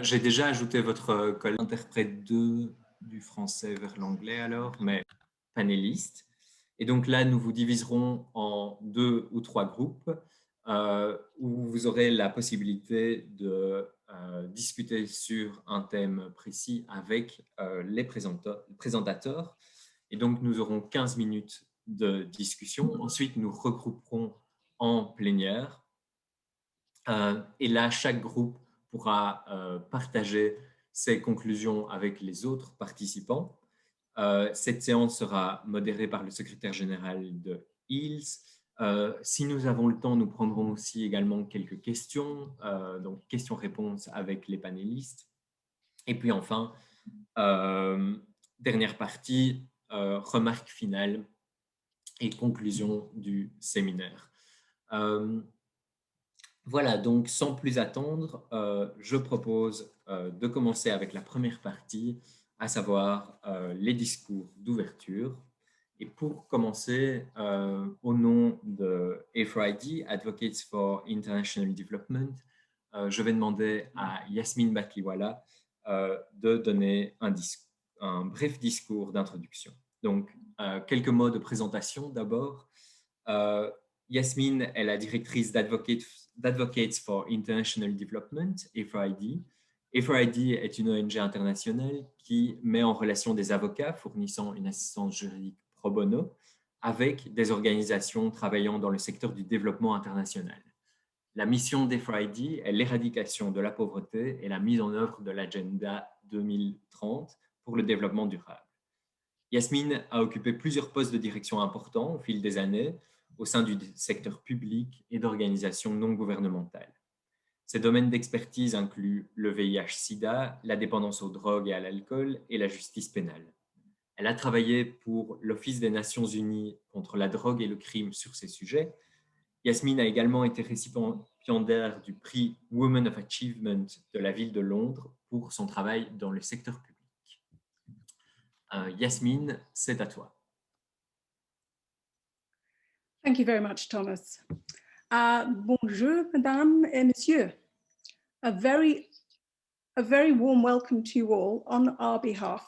J'ai déjà ajouté votre collègue interprète 2 du français vers l'anglais alors, mais panéliste. Et donc là, nous vous diviserons en 2 ou 3 groupes où vous aurez la possibilité de discuter sur un thème précis avec les présentateurs. Et donc, nous aurons 15 minutes de discussion. Ensuite, nous regrouperons en plénière. Et là, chaque groupe pourra partager ses conclusions avec les autres participants. Cette séance sera modérée par le secrétaire général de ILS. Si nous avons le temps, nous prendrons aussi également quelques questions, donc questions-réponses avec les panélistes. Et puis enfin, dernière partie, remarques finales et conclusion du séminaire. Voilà, donc sans plus attendre, je propose de commencer avec la première partie, à savoir les discours d'ouverture. Et pour commencer, au nom de A4ID, Advocates for International Development, je vais demander à Yasmine Batliwala de donner un bref discours d'introduction. Donc, quelques mots de présentation d'abord. Yasmine est la directrice d'Advocates for International Development, A4ID. A4ID est une ONG internationale qui met en relation des avocats fournissant une assistance juridique pro bono avec des organisations travaillant dans le secteur du développement international. La mission d'A4ID est l'éradication de la pauvreté et la mise en œuvre de l'agenda 2030 pour le développement durable. Yasmine a occupé plusieurs postes de direction importants au fil des années au sein du secteur public et d'organisations non gouvernementales. Ses domaines d'expertise incluent le VIH-Sida, la dépendance aux drogues et à l'alcool et la justice pénale. Elle a travaillé pour l'Office des Nations Unies contre la drogue et le crime sur ces sujets. Yasmine a également été récipiendaire du prix Women of Achievement de la ville de Londres pour son travail dans le secteur public. Yasmine, c'est à toi. Thank you very much, Thomas. Bonjour, mesdames et messieurs. A very warm welcome to you all on our behalf.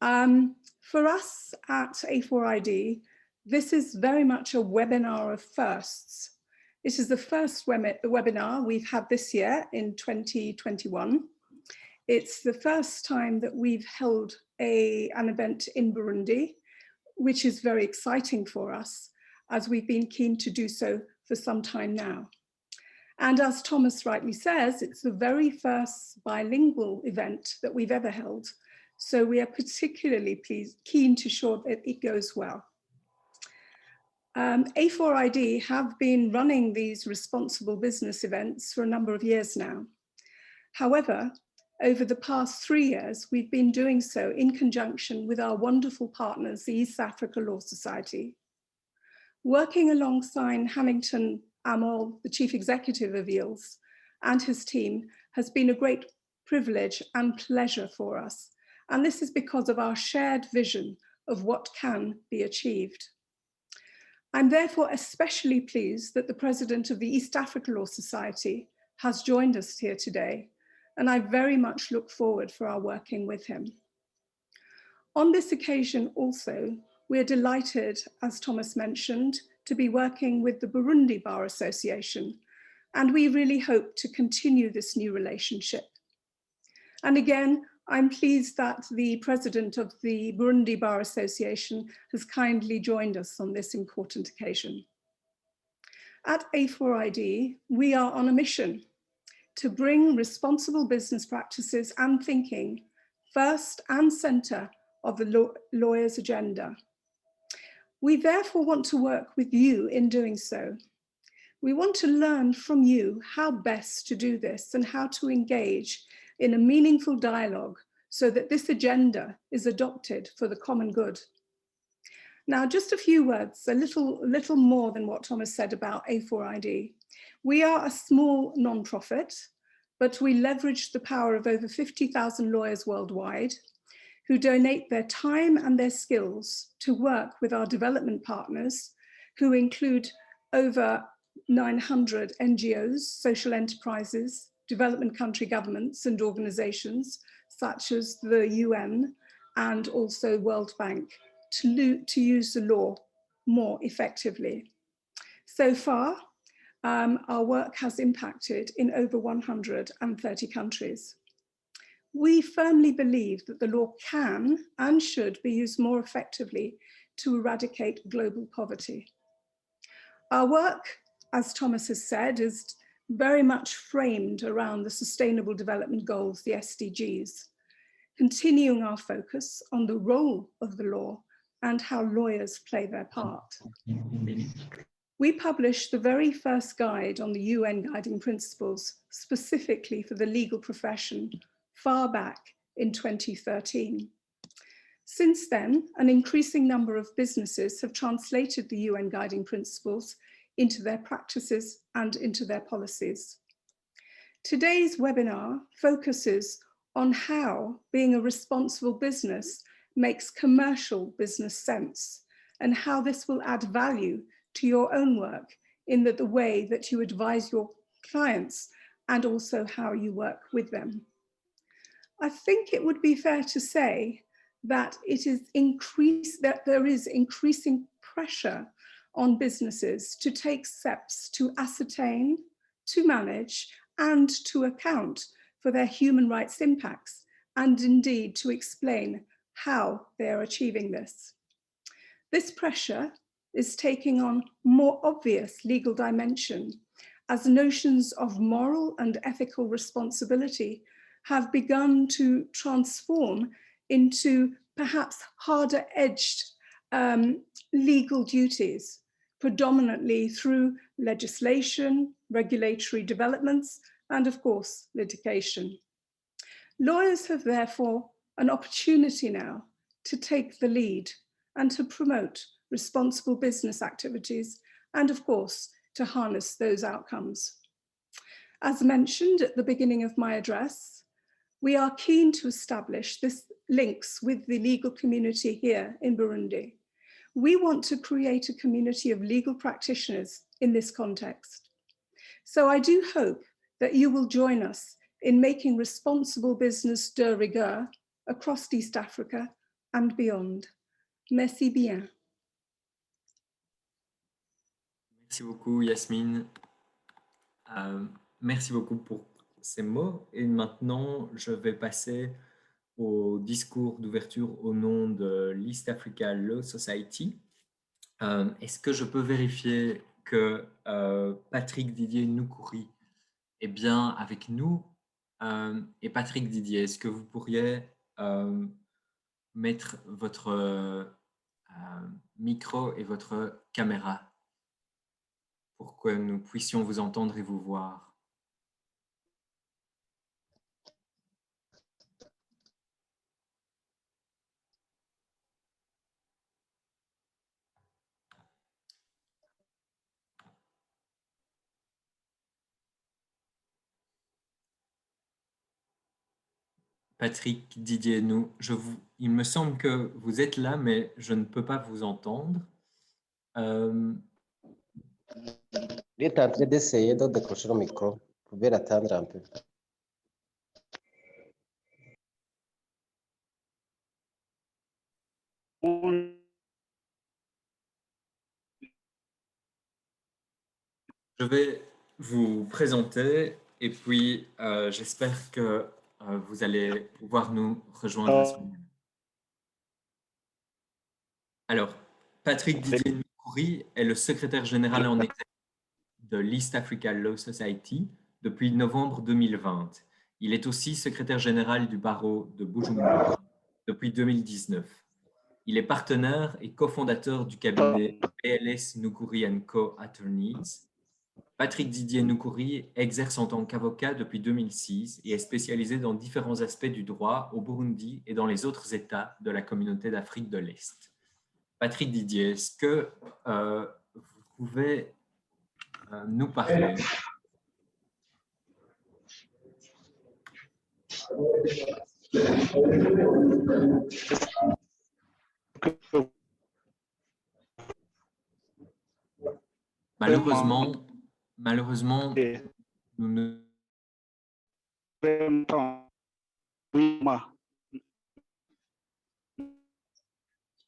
For us at A4ID, this is very much a webinar of firsts. This is the first webinar we've had this year in 2021. It's the first time that we've held an event in Burundi, which is very exciting for us, as we've been keen to do so for some time now. And as Thomas rightly says, it's the very first bilingual event that we've ever held. So we are particularly keen to ensure that it goes well. A4ID have been running these responsible business events for a number of years now. However, over the past 3 years, we've been doing so in conjunction with our wonderful partners, the East Africa Law Society. Working alongside Hamilton Amol, the Chief Executive of EELS, and his team has been a great privilege and pleasure for us. And this is because of our shared vision of what can be achieved. I'm therefore especially pleased that the President of the East Africa Law Society has joined us here today, and I very much look forward for our working with him. On this occasion also, we're delighted, as Thomas mentioned, to be working with the Burundi Bar Association, and we really hope to continue this new relationship. And again, I'm pleased that the president of the Burundi Bar Association has kindly joined us on this important occasion. At A4ID, we are on a mission to bring responsible business practices and thinking first and center of the lawyer's agenda. We therefore want to work with you in doing so. We want to learn from you how best to do this and how to engage in a meaningful dialogue so that this agenda is adopted for the common good. Now, just a few words, a little more than what Thomas said about A4ID. We are a small non-profit, but we leverage the power of over 50,000 lawyers worldwide who donate their time and their skills to work with our development partners, who include over 900 NGOs, social enterprises, development country governments and organizations such as the UN and also World Bank to use the law more effectively. So far, our work has impacted in over 130 countries. We firmly believe that the law can and should be used more effectively to eradicate global poverty. Our work, as Thomas has said, is very much framed around the Sustainable Development Goals, the SDGs, continuing our focus on the role of the law and how lawyers play their part. We published the very first guide on the UN Guiding Principles specifically for the legal profession far back in 2013. Since then, an increasing number of businesses have translated the UN Guiding Principles into their practices and into their policies. Today's webinar focuses on how being a responsible business makes commercial business sense and how this will add value to your own work in the way that you advise your clients and also how you work with them. I think it would be fair to say that there is increasing pressure on businesses to take steps to ascertain, to manage, and to account for their human rights impacts, and indeed to explain how they are achieving this. This pressure is taking on more obvious legal dimension as notions of moral and ethical responsibility have begun to transform into perhaps harder-edged legal duties, predominantly through legislation, regulatory developments, and of course, litigation. Lawyers have therefore an opportunity now to take the lead and to promote responsible business activities and of course, to harness those outcomes. As mentioned at the beginning of my address, we are keen to establish this links with the legal community here in Burundi. We want to create a community of legal practitioners in this context. So I do hope that you will join us in making responsible business de rigueur across East Africa and beyond. Merci bien. Merci beaucoup, Yasmine. Merci beaucoup pour ces mots. Et maintenant, je vais passer au discours d'ouverture au nom de l'East Africa Law Society. Est-ce que je peux vérifier que Patrick Didier Noukouri est bien avec nous? Et Patrick Didier, est-ce que vous pourriez mettre votre micro et votre caméra pour que nous puissions vous entendre et vous voir? Patrick Didier, il me semble que vous êtes là, mais je ne peux pas vous entendre. Il est en train d'essayer de décrocher le micro. Vous pouvez l'attendre un peu. Je vais vous présenter et puis j'espère que vous allez pouvoir nous rejoindre à ce moment. Alors, Patrick Didier Noukouri est le secrétaire général en exercice de l'East Africa Law Society depuis novembre 2020. Il est aussi secrétaire général du barreau de Bujumbura depuis 2019. Il est partenaire et cofondateur du cabinet PLS Noukouri & Co Attorneys. Patrick Didier Noukouri exerce en tant qu'avocat depuis 2006 et est spécialisé dans différents aspects du droit au Burundi et dans les autres États de la communauté d'Afrique de l'Est. Patrick Didier, est-ce que vous pouvez nous parler? Malheureusement, nous ne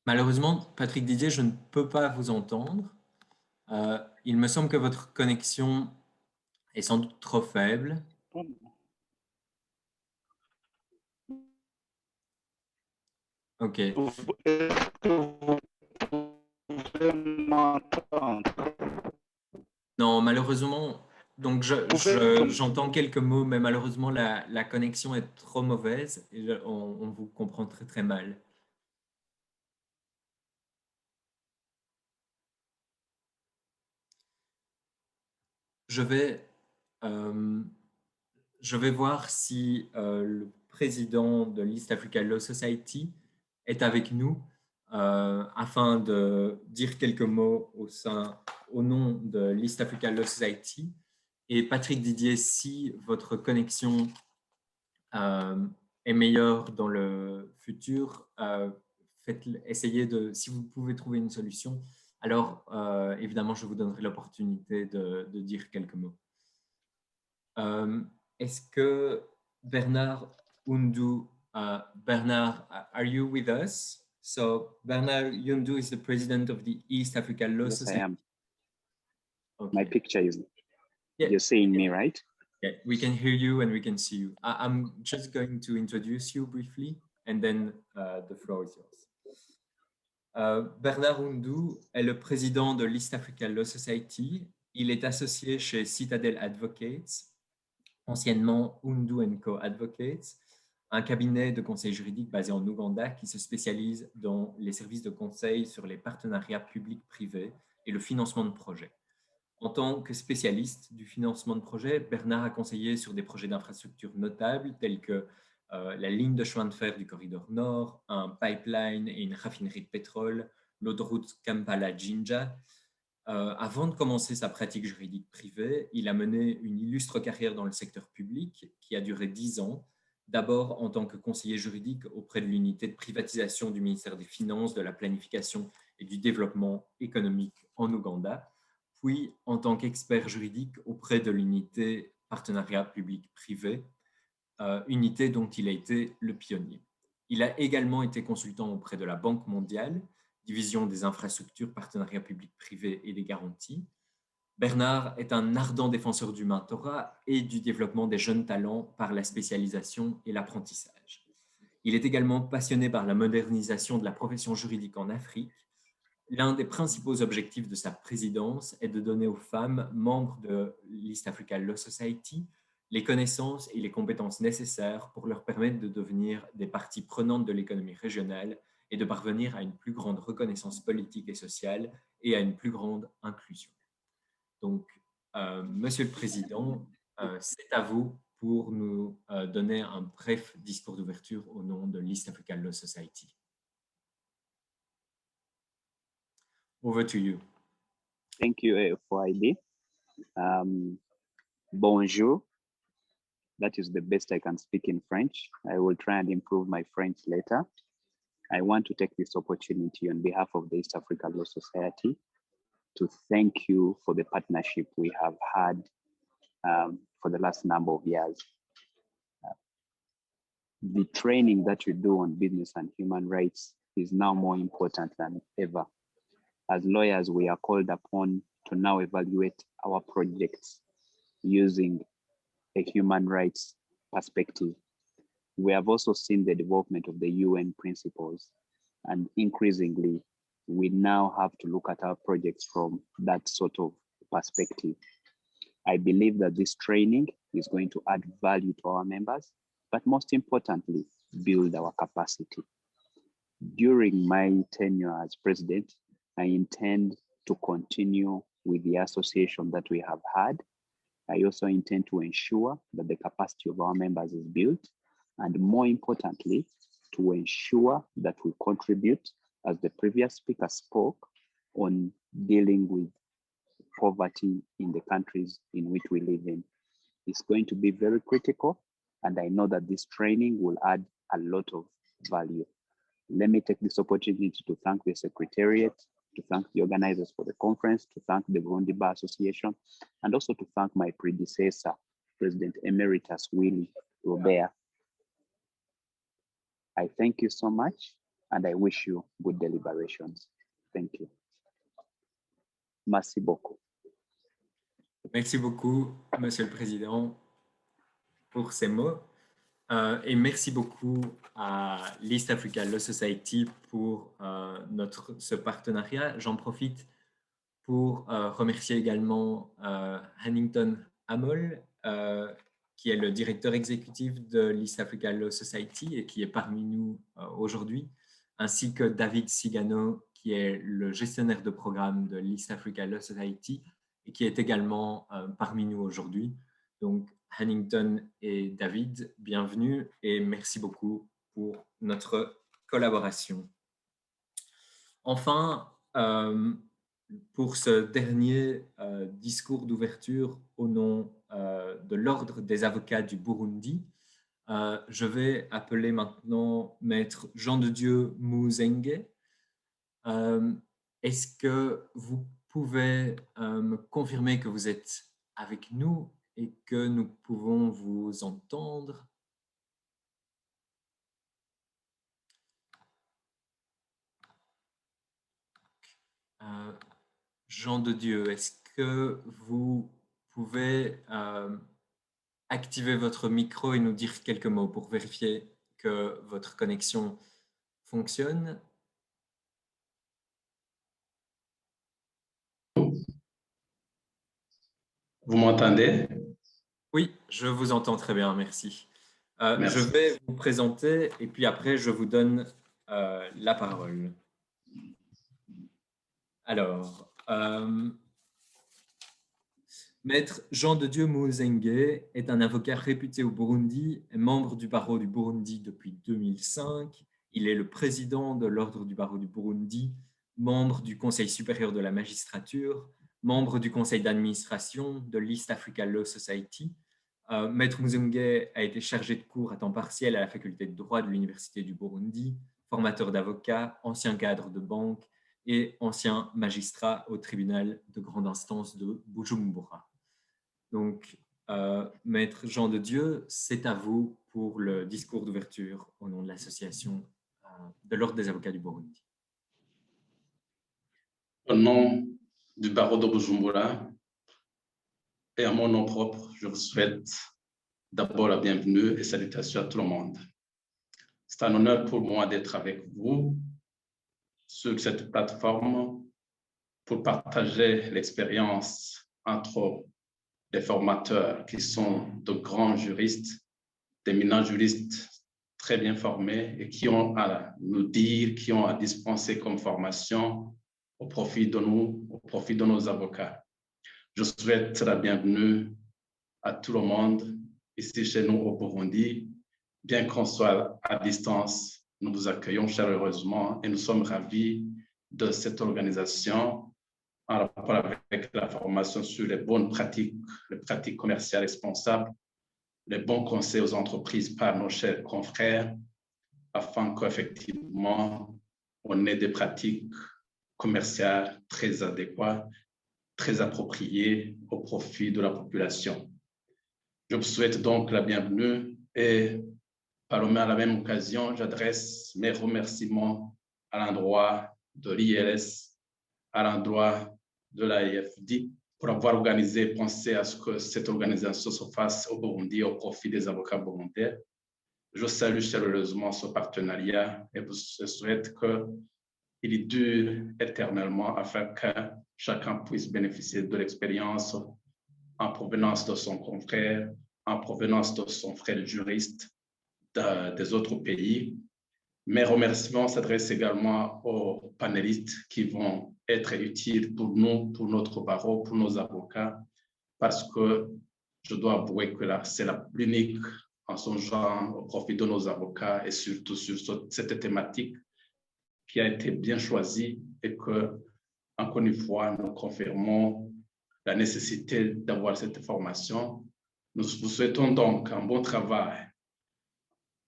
Malheureusement, Patrick Didier, je ne peux pas vous entendre. Il me semble que votre connexion est sans doute trop faible. OK. Non, malheureusement, donc j'entends quelques mots, mais malheureusement, la connexion est trop mauvaise et on vous comprend très très mal. Je vais, je vais voir si le président de l'East Africa Law Society est avec nous afin de dire quelques mots au nom de l'East Africa Law Society. Et Patrick Didier, si votre connexion est meilleure dans le futur, essayez si vous pouvez trouver une solution, alors évidemment, je vous donnerai l'opportunité de dire quelques mots. Est-ce que Bernard Undu, Bernard, are you with us? So Bernard Undu is the president of the East Africa Law Society. Yes, I am. Okay. My picture is, Yeah. you're seeing me, right? Yeah, we can hear you and we can see you. I'm just going to introduce you briefly and then the floor is yours. Bernard Undu est le président de l'East Africa Law Society. Il est associé chez Citadel Advocates, anciennement Undu & Co Advocates, un cabinet de conseil juridique basé en Ouganda qui se spécialise dans les services de conseil sur les partenariats publics-privés et le financement de projets. En tant que spécialiste du financement de projets, Bernard a conseillé sur des projets d'infrastructures notables tels que la ligne de chemin de fer du corridor nord, un pipeline et une raffinerie de pétrole, l'autoroute Kampala-Jinja. Avant de commencer sa pratique juridique privée, il a mené une illustre carrière dans le secteur public qui a duré 10 ans, d'abord en tant que conseiller juridique auprès de l'unité de privatisation du ministère des Finances, de la Planification et du Développement économique en Ouganda, puis en tant qu'expert juridique auprès de l'unité partenariat public-privé, unité dont il a été le pionnier. Il a également été consultant auprès de la Banque mondiale, division des infrastructures, partenariats publics-privés et des garanties. Bernard est un ardent défenseur du mentorat et du développement des jeunes talents par la spécialisation et l'apprentissage. Il est également passionné par la modernisation de la profession juridique en Afrique. L'un des principaux objectifs de sa présidence est de donner aux femmes membres de l'East Africa Law Society les connaissances et les compétences nécessaires pour leur permettre de devenir des parties prenantes de l'économie régionale et de parvenir à une plus grande reconnaissance politique et sociale et à une plus grande inclusion. Donc, Monsieur le Président, c'est à vous pour nous donner un bref discours d'ouverture au nom de l'East Africa Law Society. Over to you. Thank you, FYD. Bonjour. That is the best I can speak in French. I will try and improve my French later. I want to take this opportunity on behalf of the East Africa Law Society to thank you for the partnership we have had for the last number of years. The training that you do on business and human rights is now more important than ever. As lawyers, we are called upon to now evaluate our projects using a human rights perspective. We have also seen the development of the UN principles, and increasingly, we now have to look at our projects from that sort of perspective. I believe that this training is going to add value to our members, but most importantly, build our capacity. During my tenure as president, I intend to continue with the association that we have had. I also intend to ensure that the capacity of our members is built, and more importantly, to ensure that we contribute, as the previous speaker spoke, on dealing with poverty in the countries in which we live in. It's going to be very critical, and I know that this training will add a lot of value. Let me take this opportunity to thank the Secretariat, to thank the organizers for the conference, to thank the Burundi Bar Association, and also to thank my predecessor, President Emeritus Willie, Robert. I thank you so much, and I wish you good deliberations. Thank you. Merci beaucoup. Merci beaucoup, Monsieur le Président, pour ces mots. Et merci beaucoup à l'East Africa Law Society pour ce partenariat. J'en profite pour remercier également Hannington Amol, qui est le directeur exécutif de l'East Africa Law Society et qui est parmi nous aujourd'hui, ainsi que David Sigano, qui est le gestionnaire de programme de l'East Africa Law Society et qui est également parmi nous aujourd'hui. Donc, Hannington et David, bienvenue et merci beaucoup pour notre collaboration. Enfin, pour ce dernier discours d'ouverture au nom de l'Ordre des avocats du Burundi, je vais appeler maintenant Maître Jean de Dieu Muzenge. Est-ce que vous pouvez me confirmer que vous êtes avec nous et que nous pouvons vous entendre? Jean de Dieu, est-ce que vous pouvez activer votre micro et nous dire quelques mots pour vérifier que votre connexion fonctionne? Vous m'entendez? Oui, je vous entends très bien, merci. Merci. Je vais vous présenter et puis après, je vous donne la parole. Alors, Maître Jean de Dieu Muzenge est un avocat réputé au Burundi et membre du barreau du Burundi depuis 2005. Il est le président de l'Ordre du barreau du Burundi, membre du Conseil supérieur de la magistrature, membre du conseil d'administration de l'East Africa Law Society. Maître Muzenge a été chargé de cours à temps partiel à la faculté de droit de l'Université du Burundi, formateur d'avocats, ancien cadre de banque et ancien magistrat au tribunal de grande instance de Bujumbura. Donc, Maître Jean de Dieu, c'est à vous pour le discours d'ouverture au nom de l'association de l'Ordre des avocats du Burundi. Au nom du barreau de Bujumbura et à mon nom propre, je vous souhaite d'abord la bienvenue et salutations à tout le monde. C'est un honneur pour moi d'être avec vous sur cette plateforme pour partager l'expérience entre les formateurs qui sont de grands juristes, d'éminents juristes très bien formés et qui ont à nous dire, qui ont à dispenser comme formation au profit de nous, au profit de nos avocats. Je souhaite la bienvenue à tout le monde ici chez nous au Burundi. Bien qu'on soit à distance, nous vous accueillons chaleureusement et nous sommes ravis de cette organisation en rapport avec la formation sur les bonnes pratiques, les pratiques commerciales responsables, les bons conseils aux entreprises par nos chers confrères, afin qu'effectivement, on ait des pratiques commerciales très adéquates, très appropriées au profit de la population. Je vous souhaite donc la bienvenue et à la même occasion, j'adresse mes remerciements à l'endroit de l'ILS, à l'endroit de l'AIFD pour avoir organisé, pensé à ce que cette organisation se fasse au Burundi au profit des avocats burundais. Je salue chaleureusement ce partenariat et vous souhaite qu'il dure éternellement afin que chacun puisse bénéficier de l'expérience en provenance de son confrère, en provenance de son frère juriste des autres pays. Mes remerciements s'adressent également aux panélistes qui vont être utiles pour nous, pour notre barreau, pour nos avocats, parce que je dois avouer que c'est l'unique en son genre au profit de nos avocats et surtout sur cette thématique qui a été bien choisie et que, encore une fois, nous confirmons la nécessité d'avoir cette formation. Nous vous souhaitons donc un bon travail,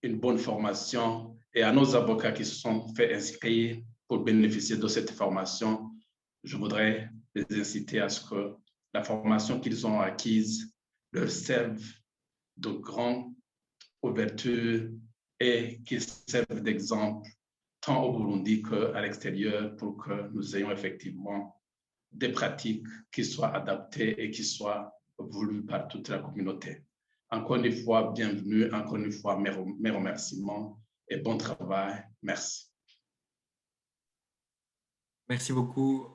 une bonne formation et à nos avocats qui se sont fait inscrire pour bénéficier de cette formation, je voudrais les inciter à ce que la formation qu'ils ont acquise leur serve de grand ouverture et qui servent d'exemple tant au Burundi qu'à l'extérieur pour que nous ayons effectivement des pratiques qui soient adaptées et qui soient voulues par toute la communauté. Encore une fois, bienvenue, encore une fois, mes remerciements et bon travail. Merci. Merci beaucoup,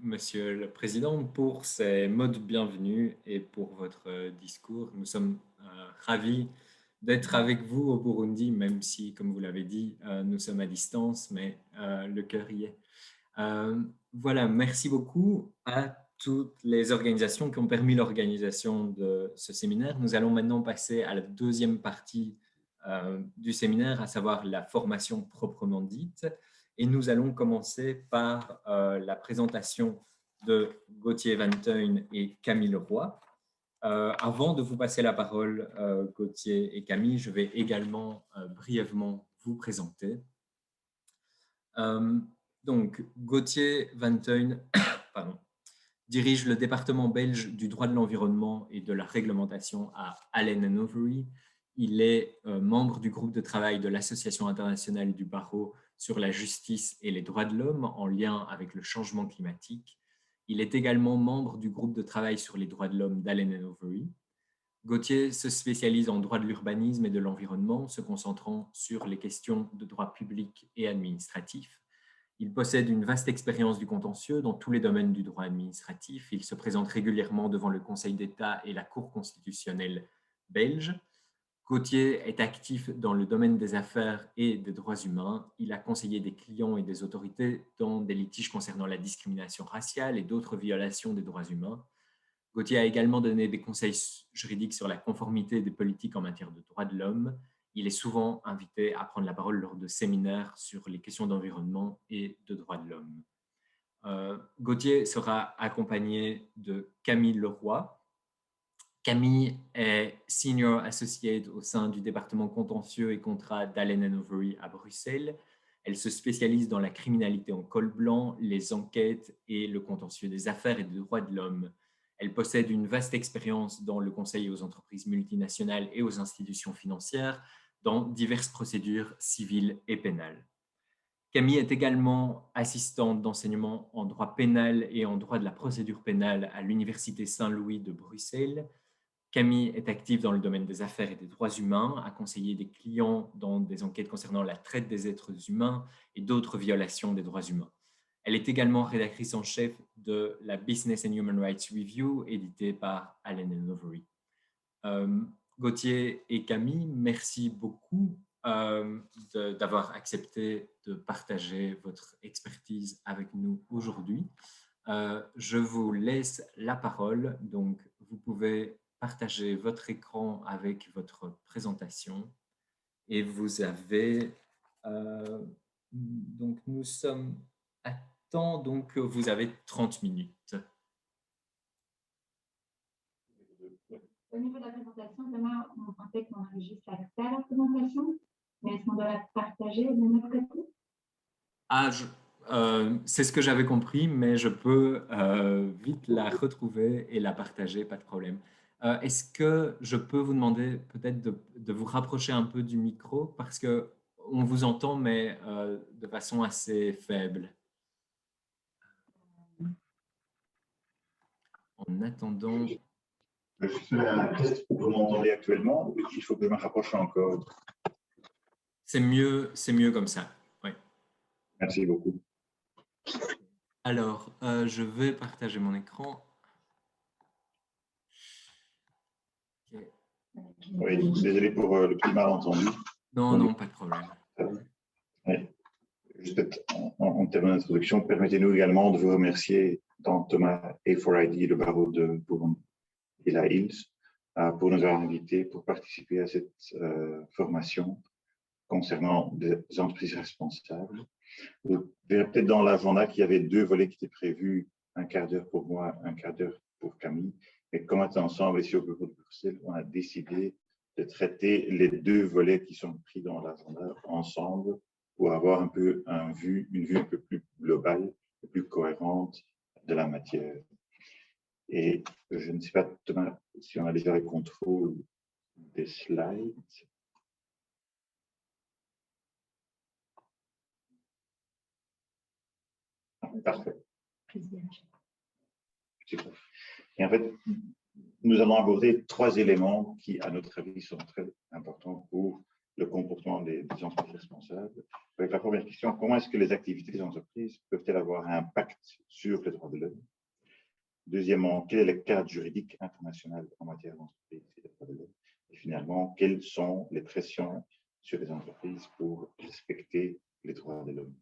Monsieur le Président, pour ces mots de bienvenue et pour votre discours. Nous sommes ravis d'être avec vous au Burundi, même si, comme vous l'avez dit, nous sommes à distance, mais le cœur y est. Voilà, merci beaucoup à toutes les organisations qui ont permis l'organisation de ce séminaire. Nous allons maintenant passer à la deuxième partie du séminaire, à savoir la formation proprement dite. Et nous allons commencer par la présentation de Gauthier Van Teuyn et Camille Leroy. Avant de vous passer la parole, Gauthier et Camille, je vais également brièvement vous présenter. Donc, Gauthier Van Teuyn dirige le département belge du droit de l'environnement et de la réglementation à Allen & Overy. Il est membre du groupe de travail de l'Association internationale du barreau sur la justice et les droits de l'homme en lien avec le changement climatique. Il est également membre du groupe de travail sur les droits de l'homme d'Allen & Overy. Gauthier se spécialise en droit de l'urbanisme et de l'environnement, se concentrant sur les questions de droit public et administratif. Il possède une vaste expérience du contentieux dans tous les domaines du droit administratif. Il se présente régulièrement devant le Conseil d'État et la Cour constitutionnelle belge. Gauthier est actif dans le domaine des affaires et des droits humains. Il a conseillé des clients et des autorités dans des litiges concernant la discrimination raciale et d'autres violations des droits humains. Gauthier a également donné des conseils juridiques sur la conformité des politiques en matière de droits de l'homme. Il est souvent invité à prendre la parole lors de séminaires sur les questions d'environnement et de droits de l'homme. Gauthier sera accompagné de Camille Leroy. Camille est Senior Associate au sein du département contentieux et contrats d'Allen & Overy à Bruxelles. Elle se spécialise dans la criminalité en col blanc, les enquêtes et le contentieux des affaires et des droits de l'homme. Elle possède une vaste expérience dans le conseil aux entreprises multinationales et aux institutions financières, dans diverses procédures civiles et pénales. Camille est également assistante d'enseignement en droit pénal et en droit de la procédure pénale à l'Université Saint-Louis de Bruxelles. Camille est active dans le domaine des affaires et des droits humains, a conseillé des clients dans des enquêtes concernant la traite des êtres humains et d'autres violations des droits humains. Elle est également rédactrice en chef de la Business and Human Rights Review, éditée par Allen & Overy. Gauthier et Camille, merci beaucoup d'avoir accepté de partager votre expertise avec nous aujourd'hui. Je vous laisse la parole, donc vous pouvez partager votre écran avec votre présentation et vous avez donc nous sommes à temps, donc vous avez 30 minutes. Au niveau de la présentation, demain, en fait, on a juste accès à la présentation, mais est-ce qu'on doit la partager de notre côté? C'est ce que j'avais compris, mais je peux vite la retrouver et la partager, pas de problème. Est-ce que je peux vous demander peut-être de vous rapprocher un peu du micro parce qu'on vous entend, mais de façon assez faible. En attendant... Je fais un test. Vous m'entendez actuellement? Il faut que je me rapproche encore. C'est mieux comme ça. Oui. Merci beaucoup. Alors, je vais partager mon écran. Okay. Oui, désolé pour le petit malentendu. Non, pas de problème. Oui. Juste en termes d'introduction, permettez-nous également de vous remercier dans Thomas A4ID, le barreau de Burundi et la Hills, pour nous avoir invités pour participer à cette formation concernant des entreprises responsables. Vous verrez peut-être dans l'agenda qu'il y avait 2 volets qui étaient prévus, un quart d'heure pour moi, un quart d'heure pour Camille. Et comme on est ensemble ici au bureau de Bruxelles, on a décidé de traiter les 2 volets qui sont pris dans l'agenda ensemble pour avoir un peu une vue un peu plus globale, un peu plus cohérente de la matière. Et je ne sais pas, Thomas, si on a déjà le contrôle des slides. Parfait. Super. Et en fait, nous allons aborder 3 éléments qui, à notre avis, sont très importants pour le comportement des entreprises responsables. Avec la première question, comment est-ce que les activités des entreprises peuvent-elles avoir un impact sur les droits de l'homme? Deuxièmement, quel est le cadre juridique international en matière d'entreprise et de droits de l'homme? Et finalement, quelles sont les pressions sur les entreprises pour respecter les droits de l'homme?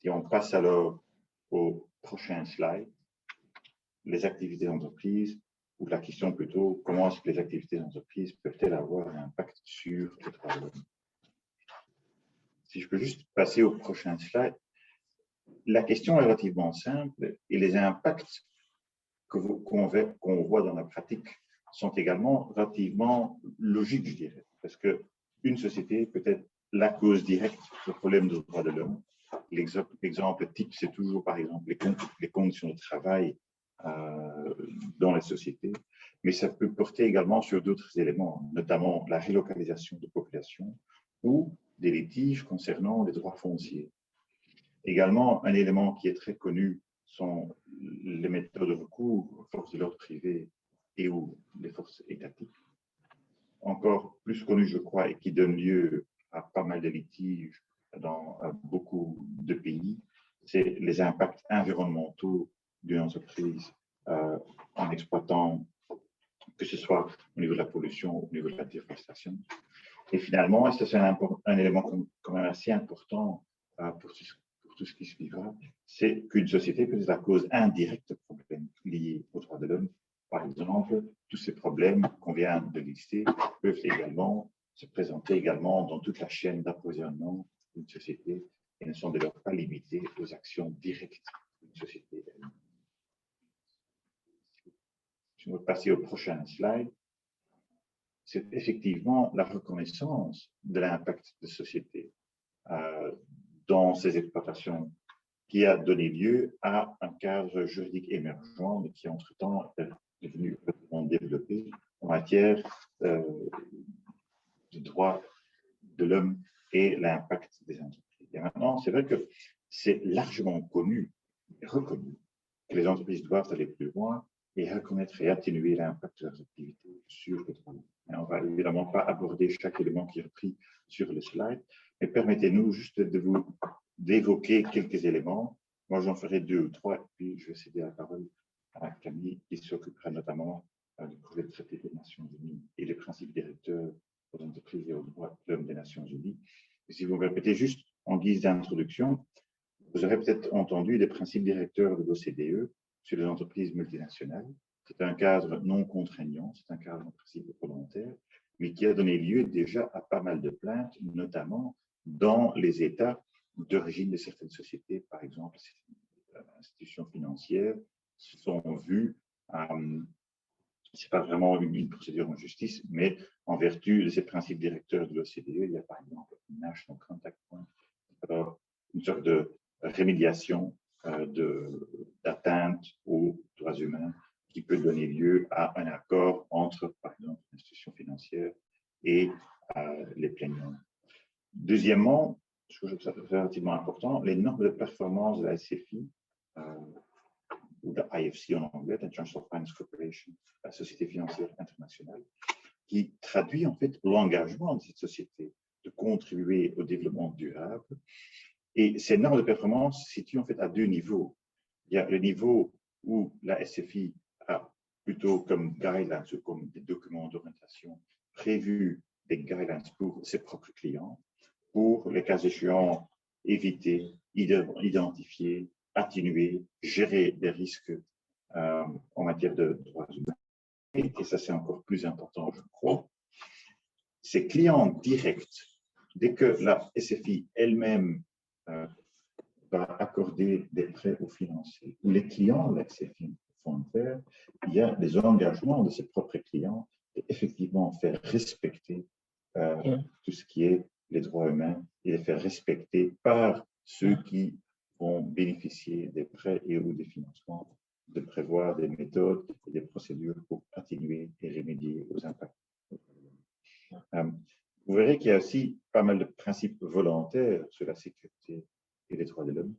Et on passe alors au prochain slide, les activités d'entreprise, ou la question plutôt, comment est-ce que les activités d'entreprise peuvent-elles avoir un impact sur les droits de l'homme? Si je peux juste passer au prochain slide, la question est relativement simple et les impacts qu'on voit dans la pratique sont également relativement logiques, je dirais, parce qu'une société peut être la cause directe de problèmes de droits de l'homme. L'exemple type, c'est toujours, par exemple, les conditions de travail dans les sociétés, mais ça peut porter également sur d'autres éléments, notamment la relocalisation de population ou des litiges concernant les droits fonciers. Également, un élément qui est très connu sont les méthodes de recours aux forces de l'ordre privées et ou les forces étatiques. Encore plus connu, je crois, et qui donne lieu à pas mal de litiges dans beaucoup de pays, c'est les impacts environnementaux d'une entreprise en exploitant, que ce soit au niveau de la pollution ou au niveau de la déforestation. Et finalement, et ça c'est un élément quand même assez important pour tout ce qui suivra, c'est qu'une société peut être la cause indirecte de problèmes liés aux droits de l'homme. Par exemple, tous ces problèmes qu'on vient de lister peuvent également se présenter également dans toute la chaîne d'approvisionnement d'une société et ne sont d'ailleurs pas limités aux actions directes d'une société. Je vais passer au prochain slide. C'est effectivement la reconnaissance de l'impact de société dans ces exploitations qui a donné lieu à un cadre juridique émergent mais qui entre-temps est devenu développé en matière de droits de l'homme et l'impact des entreprises. Et maintenant, c'est vrai que c'est largement connu et reconnu que les entreprises doivent aller plus loin et reconnaître et atténuer l'impact de leurs activités sur les droits de l'homme. On ne va évidemment pas aborder chaque élément qui est repris sur le slide, mais permettez-nous juste d'évoquer quelques éléments. Moi, j'en ferai 2 ou 3, et puis je vais céder la parole à Camille, qui s'occupera notamment du projet de traité des Nations Unies et les principes directeurs aux entreprises et aux droits de l'homme des Nations Unies. Et si vous me permettez, juste en guise d'introduction, vous aurez peut-être entendu les principes directeurs de l'OCDE sur les entreprises multinationales. C'est un cadre non contraignant, c'est un cadre en principe volontaire, mais qui a donné lieu déjà à pas mal de plaintes, notamment dans les États d'origine de certaines sociétés, par exemple, certaines institutions financières se sont vues, ce n'est pas vraiment une procédure en justice, mais en vertu de ces principes directeurs de l'OCDE, il y a par exemple une National Contact Point, alors une sorte de rémédiation d'atteinte aux droits humains qui peut donner lieu à un accord entre, par exemple, l'institution financière et les plaignants. Deuxièmement, je trouve que c'est relativement important, les normes de performance de la SFI, ou de IFC en anglais, International Finance Corporation, la Société financière internationale, qui traduit en fait l'engagement de cette société de contribuer au développement durable. Et ces normes de performance se situent en fait à 2 niveaux. Il y a le niveau où la SFI a plutôt comme guidelines ou comme des documents d'orientation prévu des guidelines pour ses propres clients, pour les cas échéants éviter, identifier, atténuer, gérer des risques en matière de droits humains. Et ça, c'est encore plus important, je crois. Ces clients directs, dès que la SFI elle-même va accorder des prêts aux financiers, ou les clients de la SFI font faire, il y a des engagements de ses propres clients d'effectivement faire respecter tout ce qui est les droits humains et les faire respecter par ceux qui vont bénéficier des prêts et ou des financements, de prévoir des méthodes et des procédures pour atténuer et remédier aux impacts. Vous verrez qu'il y a aussi pas mal de principes volontaires sur la sécurité et les droits de l'homme.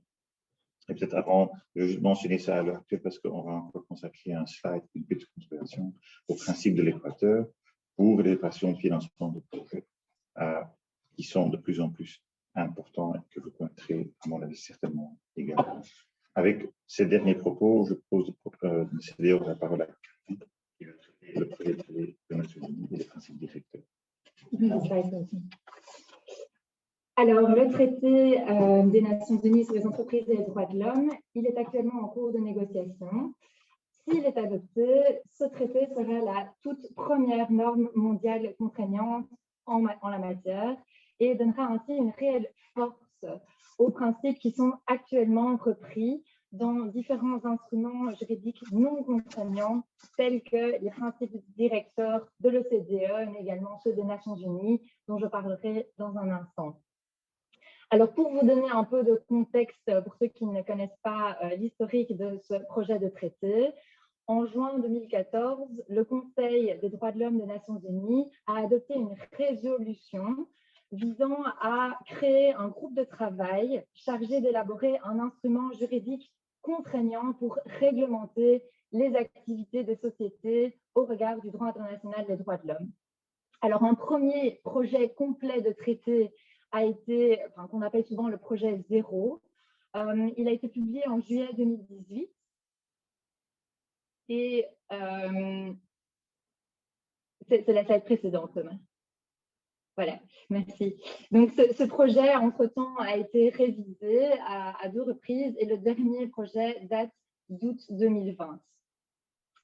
Et peut-être avant, je vais juste mentionner ça à l'heure actuelle parce qu'on va encore consacrer un slide, une petite considération au principe de l'Équateur pour les passions de financement de projets qui sont de plus en plus importants et que vous connaîtrez, à mon avis, certainement également. Avec ces derniers propos, je propose de céder la parole à Cathy, qui va traiter le projet des Nations Unies et les principes directeurs. Alors, le traité des Nations Unies sur les entreprises et les droits de l'homme, il est actuellement en cours de négociation. S'il est adopté, ce traité sera la toute première norme mondiale contraignante en la matière et donnera ainsi une réelle force aux principes qui sont actuellement repris dans différents instruments juridiques non contraignants tels que les principes directeurs de l'OCDE, mais également ceux des Nations Unies, dont je parlerai dans un instant. Alors, pour vous donner un peu de contexte, pour ceux qui ne connaissent pas l'historique de ce projet de traité, en juin 2014, le Conseil des droits de l'homme des Nations Unies a adopté une résolution visant à créer un groupe de travail chargé d'élaborer un instrument juridique contraignant pour réglementer les activités des sociétés au regard du droit international des droits de l'homme. Alors, un premier projet complet de traité a été, qu'on appelle souvent le projet 0. Il a été publié en juillet 2018. Et c'est la slide précédente, Thomas. Voilà, merci. Donc, ce projet, entre-temps, a été révisé à 2 reprises et le dernier projet date d'août 2020.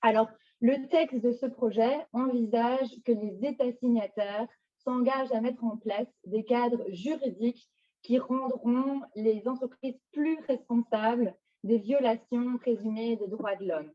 Alors, le texte de ce projet envisage que les États signataires s'engagent à mettre en place des cadres juridiques qui rendront les entreprises plus responsables des violations présumées des droits de l'homme.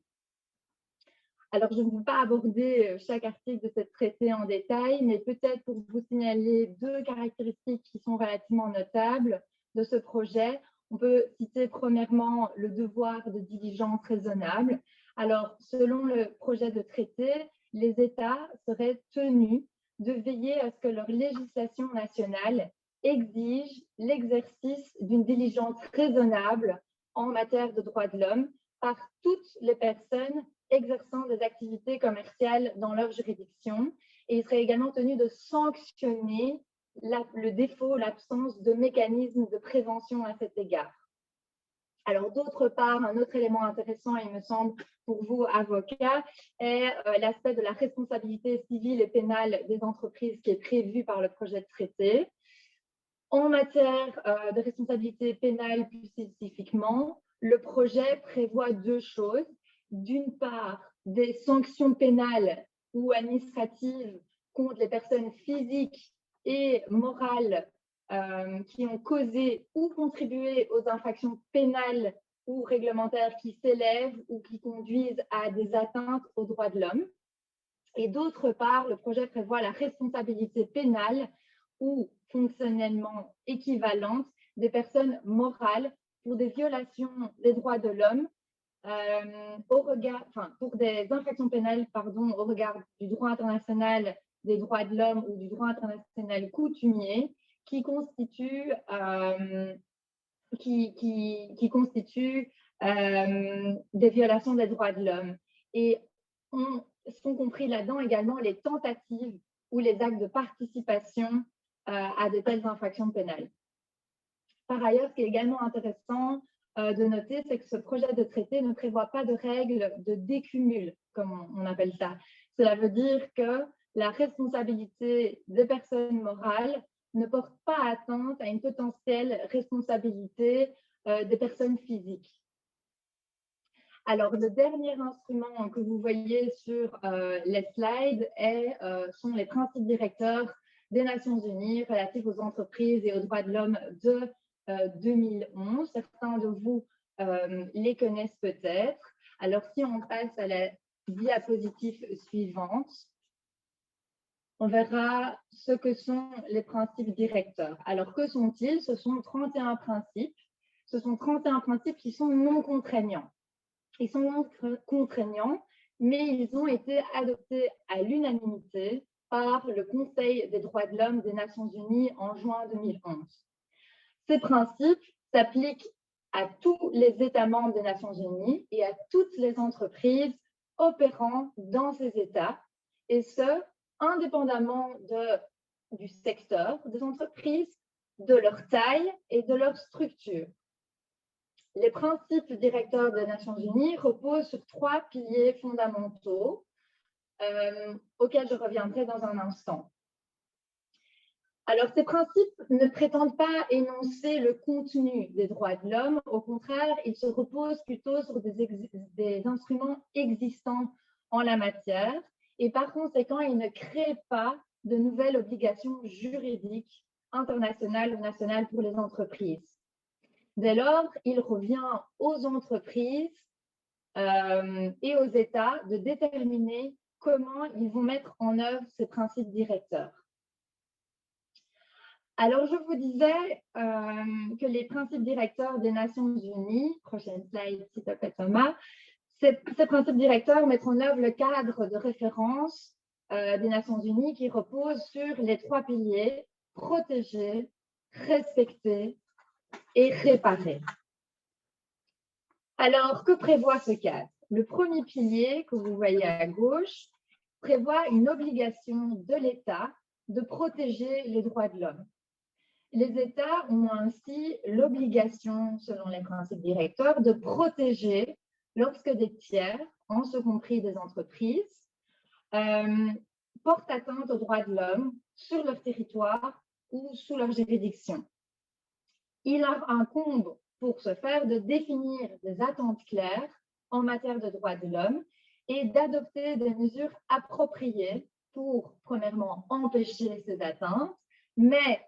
Alors, je ne vais pas aborder chaque article de ce traité en détail, mais peut-être pour vous signaler 2 caractéristiques qui sont relativement notables de ce projet. On peut citer premièrement le devoir de diligence raisonnable. Alors, selon le projet de traité, les États seraient tenus de veiller à ce que leur législation nationale exige l'exercice d'une diligence raisonnable en matière de droits de l'homme par toutes les personnes exerçant des activités commerciales dans leur juridiction, et ils seraient également tenus de sanctionner le défaut, l'absence de mécanismes de prévention à cet égard. Alors, d'autre part, un autre élément intéressant, il me semble, pour vous, avocats, est l'aspect de la responsabilité civile et pénale des entreprises qui est prévu par le projet de traité. En matière de responsabilité pénale plus spécifiquement, le projet prévoit 2 choses. D'une part, des sanctions pénales ou administratives contre les personnes physiques et morales qui ont causé ou contribué aux infractions pénales ou réglementaires qui s'élèvent ou qui conduisent à des atteintes aux droits de l'homme. Et d'autre part, le projet prévoit la responsabilité pénale ou fonctionnellement équivalente des personnes morales pour des violations des droits de l'homme pour des infractions pénales au regard du droit international des droits de l'homme ou du droit international coutumier qui constituent des violations des droits de l'homme. Et sont compris là-dedans également les tentatives ou les actes de participation à de telles infractions pénales. Par ailleurs, ce qui est également intéressant de noter, c'est que ce projet de traité ne prévoit pas de règles de décumul, comme on appelle ça. Cela veut dire que la responsabilité des personnes morales ne porte pas atteinte à une potentielle responsabilité des personnes physiques. Alors, le dernier instrument que vous voyez sur les slides sont les principes directeurs des Nations Unies relatifs aux entreprises et aux droits de l'homme de 2011. Certains de vous les connaissent peut-être. Alors, si on passe à la diapositive suivante, on verra ce que sont les principes directeurs. Alors, que sont-ils? Ce sont 31 principes. Ce sont 31 principes qui sont non contraignants. Ils sont non contraignants, mais ils ont été adoptés à l'unanimité par le Conseil des droits de l'homme des Nations Unies en juin 2011. Ces principes s'appliquent à tous les États membres des Nations Unies et à toutes les entreprises opérant dans ces États, et ce, indépendamment du secteur des entreprises, de leur taille et de leur structure. Les principes directeurs des Nations Unies reposent sur 3 piliers fondamentaux auxquels je reviendrai dans un instant. Alors, ces principes ne prétendent pas énoncer le contenu des droits de l'homme. Au contraire, ils se reposent plutôt sur des instruments existants en la matière et par conséquent, ils ne créent pas de nouvelles obligations juridiques internationales ou nationales pour les entreprises. Dès lors, il revient aux entreprises et aux États de déterminer comment ils vont mettre en œuvre ces principes directeurs. Alors, je vous disais que les principes directeurs des Nations Unies, prochaine slide s'il te plaît Thomas, ces principes directeurs mettent en œuvre le cadre de référence des Nations Unies qui repose sur les 3 piliers, protéger, respecter et réparer. Alors, que prévoit ce cadre? Le premier pilier que vous voyez à gauche prévoit une obligation de l'État de protéger les droits de l'homme. Les États ont ainsi l'obligation, selon les principes directeurs, de protéger lorsque des tiers, en ce compris des entreprises, portent atteinte aux droits de l'homme sur leur territoire ou sous leur juridiction. Il leur incombe pour ce faire de définir des attentes claires en matière de droits de l'homme et d'adopter des mesures appropriées pour, premièrement, empêcher ces atteintes, mais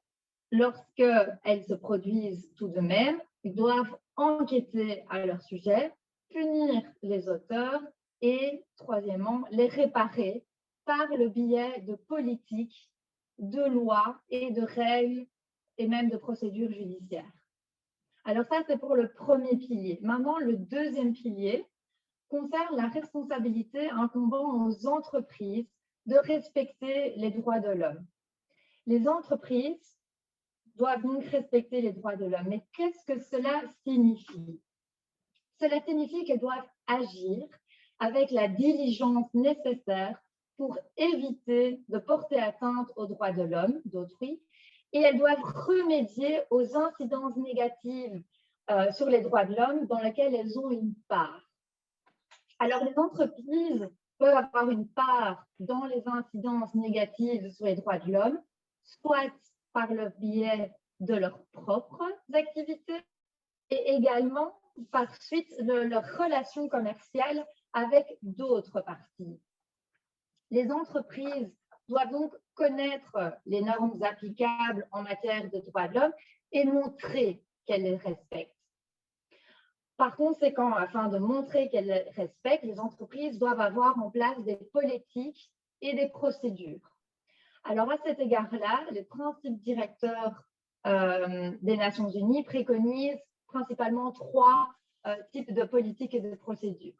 lorsqu'elles se produisent tout de même, ils doivent enquêter à leur sujet, punir les auteurs et, troisièmement, les réparer par le biais de politiques, de lois et de règles et même de procédures judiciaires. Alors ça, c'est pour le premier pilier. Maintenant, le deuxième pilier concerne la responsabilité incombant aux entreprises de respecter les droits de l'homme. Les entreprises doivent donc respecter les droits de l'homme. Mais qu'est-ce que cela signifie? Cela signifie qu'elles doivent agir avec la diligence nécessaire pour éviter de porter atteinte aux droits de l'homme, d'autrui, et elles doivent remédier aux incidences négatives sur les droits de l'homme dans lesquelles elles ont une part. Alors, les entreprises peuvent avoir une part dans les incidences négatives sur les droits de l'homme, soit par le biais de leurs propres activités et également par suite de leurs relations commerciales avec d'autres parties. Les entreprises doivent donc connaître les normes applicables en matière de droits de l'homme et montrer qu'elles les respectent. Par conséquent, afin de montrer qu'elles les respectent, les entreprises doivent avoir en place des politiques et des procédures. Alors, à cet égard-là, les principes directeurs des Nations Unies préconisent principalement 3 types de politiques et de procédures.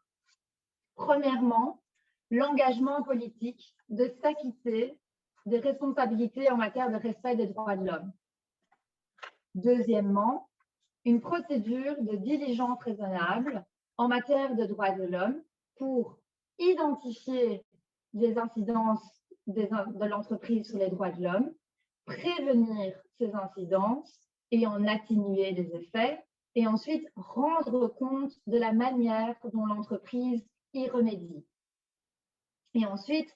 Premièrement, l'engagement politique de s'acquitter des responsabilités en matière de respect des droits de l'homme. Deuxièmement, une procédure de diligence raisonnable en matière de droits de l'homme pour identifier les incidences de l'entreprise sur les droits de l'homme, prévenir ces incidences et en atténuer les effets, et ensuite rendre compte de la manière dont l'entreprise y remédie. Et ensuite,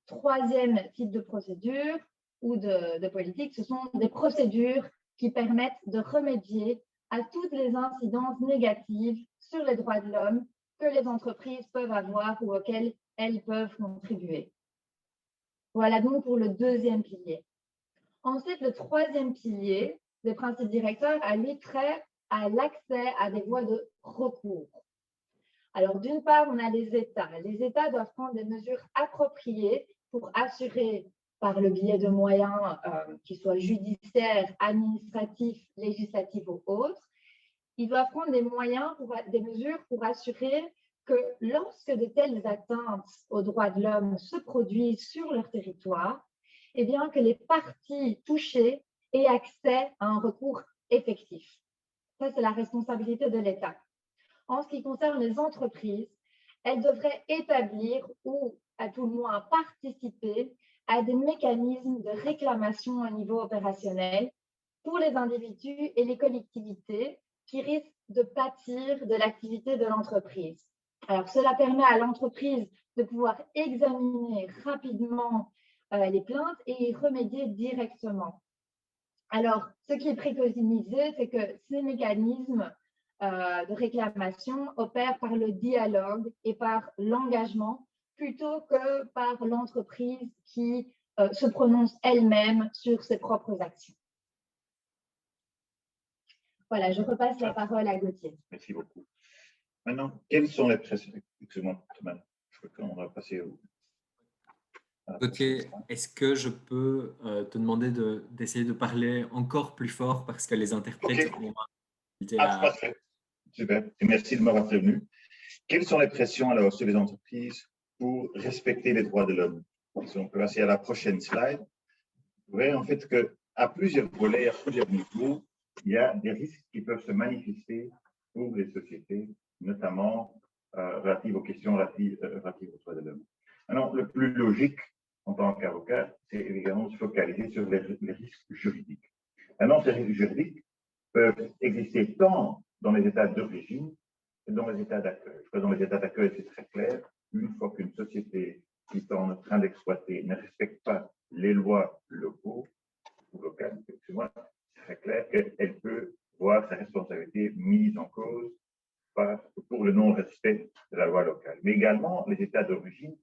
troisième type de procédure ou de politique, ce sont des procédures qui permettent de remédier à toutes les incidences négatives sur les droits de l'homme que les entreprises peuvent avoir ou auxquelles elles peuvent contribuer. Voilà donc pour le deuxième pilier. Ensuite, le troisième pilier des principes directeurs a lui trait à l'accès à des voies de recours. Alors, d'une part, on a les États. Les États doivent prendre des mesures appropriées pour assurer, par le biais de moyens qui soient judiciaires, administratifs, législatifs ou autres, ils doivent prendre des mesures pour assurer que lorsque de telles atteintes aux droits de l'homme se produisent sur leur territoire, eh bien que les parties touchées aient accès à un recours effectif. Ça, c'est la responsabilité de l'État. En ce qui concerne les entreprises, elles devraient établir ou, à tout le moins, participer à des mécanismes de réclamation au niveau opérationnel pour les individus et les collectivités qui risquent de pâtir de l'activité de l'entreprise. Alors, cela permet à l'entreprise de pouvoir examiner rapidement les plaintes et y remédier directement. Alors, ce qui est préconisé, c'est que ces mécanismes de réclamation opèrent par le dialogue et par l'engagement plutôt que par l'entreprise qui se prononce elle-même sur ses propres actions. Voilà, je repasse la parole à Gauthier. Merci beaucoup. Maintenant, quelles sont les pressions? Excuse-moi, Thomas, je crois qu'on va passer au... Gauthier, est-ce que je peux te demander d'essayer de parler encore plus fort parce que les interprètes ont parfait. Super. Et merci de m'avoir prévenu. Quelles sont les pressions alors sur les entreprises pour respecter les droits de l'homme? Si on peut passer à la prochaine slide, vous voyez en fait qu'à plusieurs volets, à plusieurs niveaux, il y a des risques qui peuvent se manifester pour les sociétés, notamment relatives aux questions relatives aux droits de l'homme. Alors, le plus logique en tant qu'avocat, c'est évidemment de se focaliser sur les risques juridiques. Maintenant, ces risques juridiques peuvent exister tant dans les états d'origine que dans les états d'accueil. Dans les états d'accueil, c'est très clair. Une fois qu'une société qui est en train d'exploiter ne respecte pas les lois locaux ou locales, c'est très clair qu'elle peut voir sa responsabilité mise en cause pour le non-respect de la loi locale. Mais également, les états d'origine,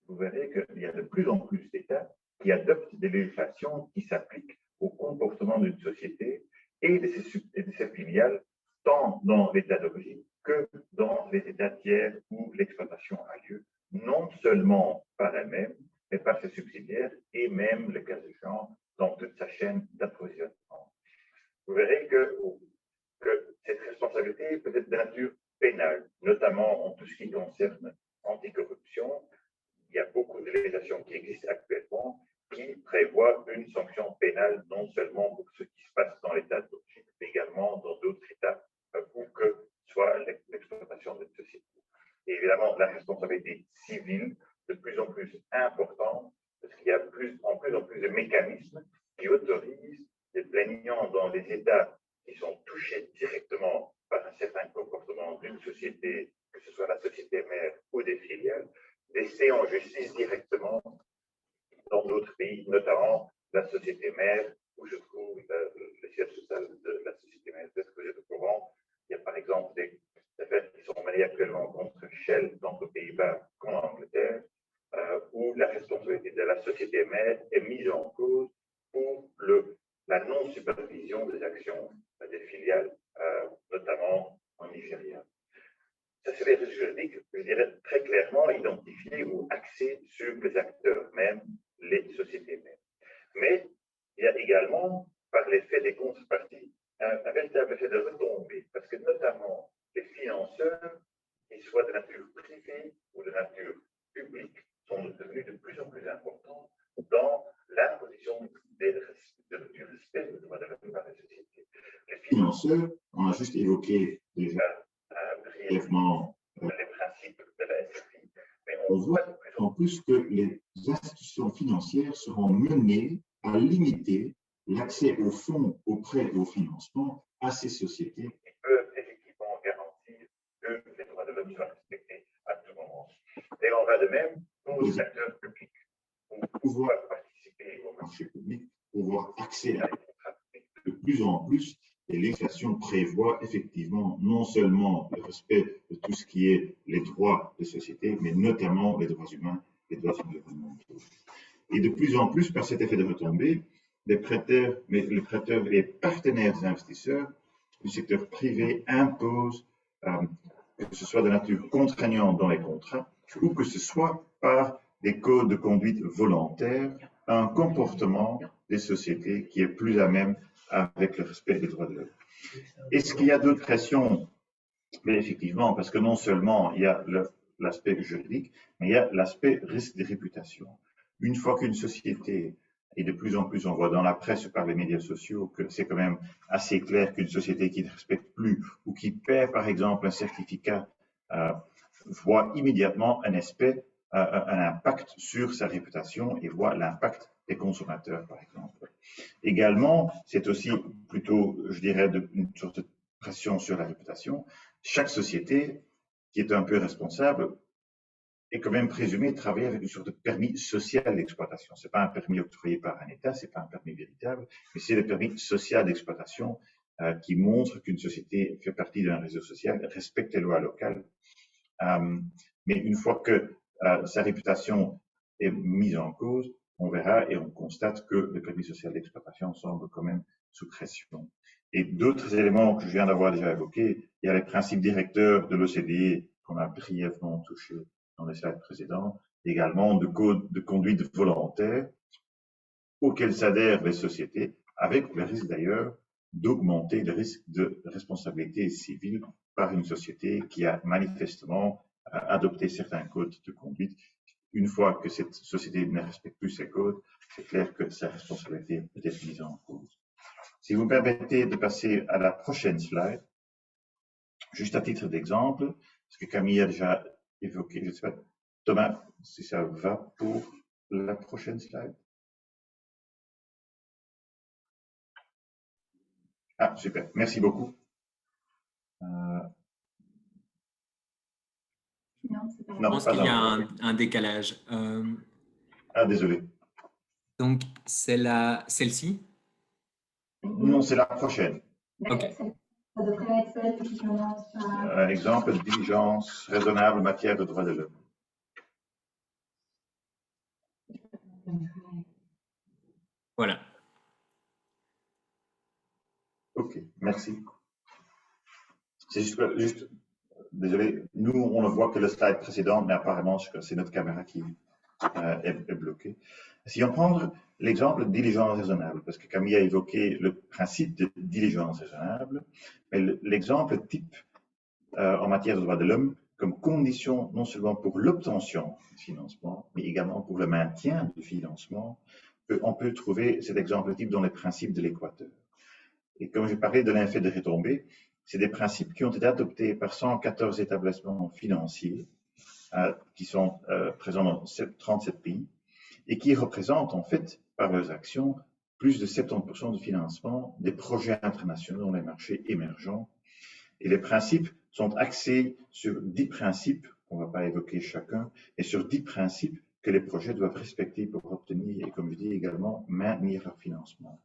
vous verrez qu'il y a de plus en plus d'États qui adoptent des législations qui s'appliquent au comportement d'une société et de ses filiales, tant dans l'État d'origine que dans les États tiers où l'exploitation a lieu, non seulement par elle-même, mais par ses subsidiaires et même, le cas échéant, dans toute sa chaîne d'approvisionnement. Vous verrez que cette responsabilité peut être de nature pénale, notamment en tout ce qui concerne anticorruption. Il y a beaucoup de législations qui existent actuellement qui prévoient une sanction pénale non seulement pour ce qui se passe dans l'État d'origine, mais également dans d'autres États où que soit l'exploitation de cette société. Et évidemment, la responsabilité civile de plus en plus importante, parce qu'il y a de plus en plus de mécanismes qui autorisent les plaignants dans les États qui sont touchés directement par un certain comportement d'une société, que ce soit la société mère ou des filiales, d'essayer en justice directement dans d'autres pays, notamment la société mère, où je trouve le siège social de la société mère. Peut-être que vous êtes au courant, il y a par exemple des affaires qui sont menées actuellement contre Shell, dans les Pays-Bas comme en Angleterre, où la responsabilité de la société mère est mise en cause pour la non-supervision des actions des filiales, notamment en Nigeria. Ça, c'est les risques juridiques, je dirais, très clairement identifiés ou axés sur les acteurs mêmes, les sociétés mêmes. Mais il y a également, par l'effet des contreparties, un véritable effet de retombée, parce que notamment les financeurs, qu'ils soient de nature privée ou de nature publique, sont devenus de plus en plus importants dans l'imposition du respect des droits de l'homme par la société. Les financeurs, on a juste évoqué déjà brièvement les principes de la SFI, mais on voit de plus en plus que les institutions financières seront menées à limiter l'accès aux fonds, aux prêts et au financement à ces sociétés qui peuvent effectivement garantir que les droits de l'homme soient respectés à tout moment. Et on va de même pour les acteurs publics. Pour pouvoir participer au marché public, pouvoir accéder à les contrats publics, de plus en plus, les législations prévoient effectivement non seulement le respect de tout ce qui est les droits des sociétés, mais notamment les droits humains, les droits environnementaux. Et de plus en plus, par cet effet de retombée, les prêteurs et partenaires investisseurs du secteur privé imposent, que ce soit de nature contraignante dans les contrats, ou que ce soit par des codes de conduite volontaires, un comportement des sociétés qui est plus à même avec le respect des droits de l'homme. Est-ce qu'il y a d'autres pressions? Mais effectivement, parce que non seulement il y a l'aspect juridique, mais il y a l'aspect risque de réputation. Une fois qu'une société Et de plus en plus, on voit dans la presse ou par les médias sociaux que c'est quand même assez clair qu'une société qui ne respecte plus ou qui perd, par exemple, un certificat, voit immédiatement un impact sur sa réputation et voit l'impact des consommateurs, par exemple. Également, c'est aussi plutôt, je dirais, une sorte de pression sur la réputation. Chaque société qui est un peu responsable est quand même présumée travailler avec une sorte de permis social d'exploitation. Ce n'est pas un permis octroyé par un État, ce n'est pas un permis véritable, mais c'est le permis social d'exploitation qui montre qu'une société fait partie d'un réseau social, respecte les lois locales. Mais une fois que sa réputation est mise en cause, on verra et on constate que le permis social d'exploitation semble quand même sous pression. Et d'autres éléments que je viens d'avoir déjà évoqués, il y a les principes directeurs de l'OCDE qu'on a brièvement touchés dans les slides précédents, également de code de conduite volontaire auxquels s'adhèrent les sociétés, avec le risque d'ailleurs d'augmenter le risque de responsabilité civile par une société qui a manifestement adopté certains codes de conduite. Une fois que cette société ne respecte plus ces codes, c'est clair que sa responsabilité peut être mise en cause. Si vous me permettez de passer à la prochaine slide, juste à titre d'exemple, parce que Camille a déjà évoqué, je ne sais pas, Thomas, si ça va pour la prochaine slide. Ah, super, merci beaucoup. Je pense qu'il y a un décalage. Ah, désolé. Donc, c'est celle-ci? Non, c'est la prochaine. Ok. Ça devrait être celle qui commence par... Exemple, diligence raisonnable en matière de droits de l'homme. Voilà. Ok, merci. C'est juste, désolé, nous, on ne voit que le slide précédent, mais apparemment, c'est notre caméra qui est bloquée. Si on prend l'exemple de diligence raisonnable, parce que Camille a évoqué le principe de diligence raisonnable, mais l'exemple type en matière de droits de l'homme comme condition non seulement pour l'obtention du financement, mais également pour le maintien du financement, on peut trouver cet exemple type dans les principes de l'Équateur. Et comme j'ai parlé de l'effet de retombée, c'est des principes qui ont été adoptés par 114 établissements financiers qui sont présents dans 37 pays et qui représentent en fait, par leurs actions, plus de 70% de financement des projets internationaux dans les marchés émergents. Et les principes sont axés sur 10 principes, on ne va pas évoquer chacun, et sur 10 principes que les projets doivent respecter pour obtenir et, comme je dis également, maintenir leur financement.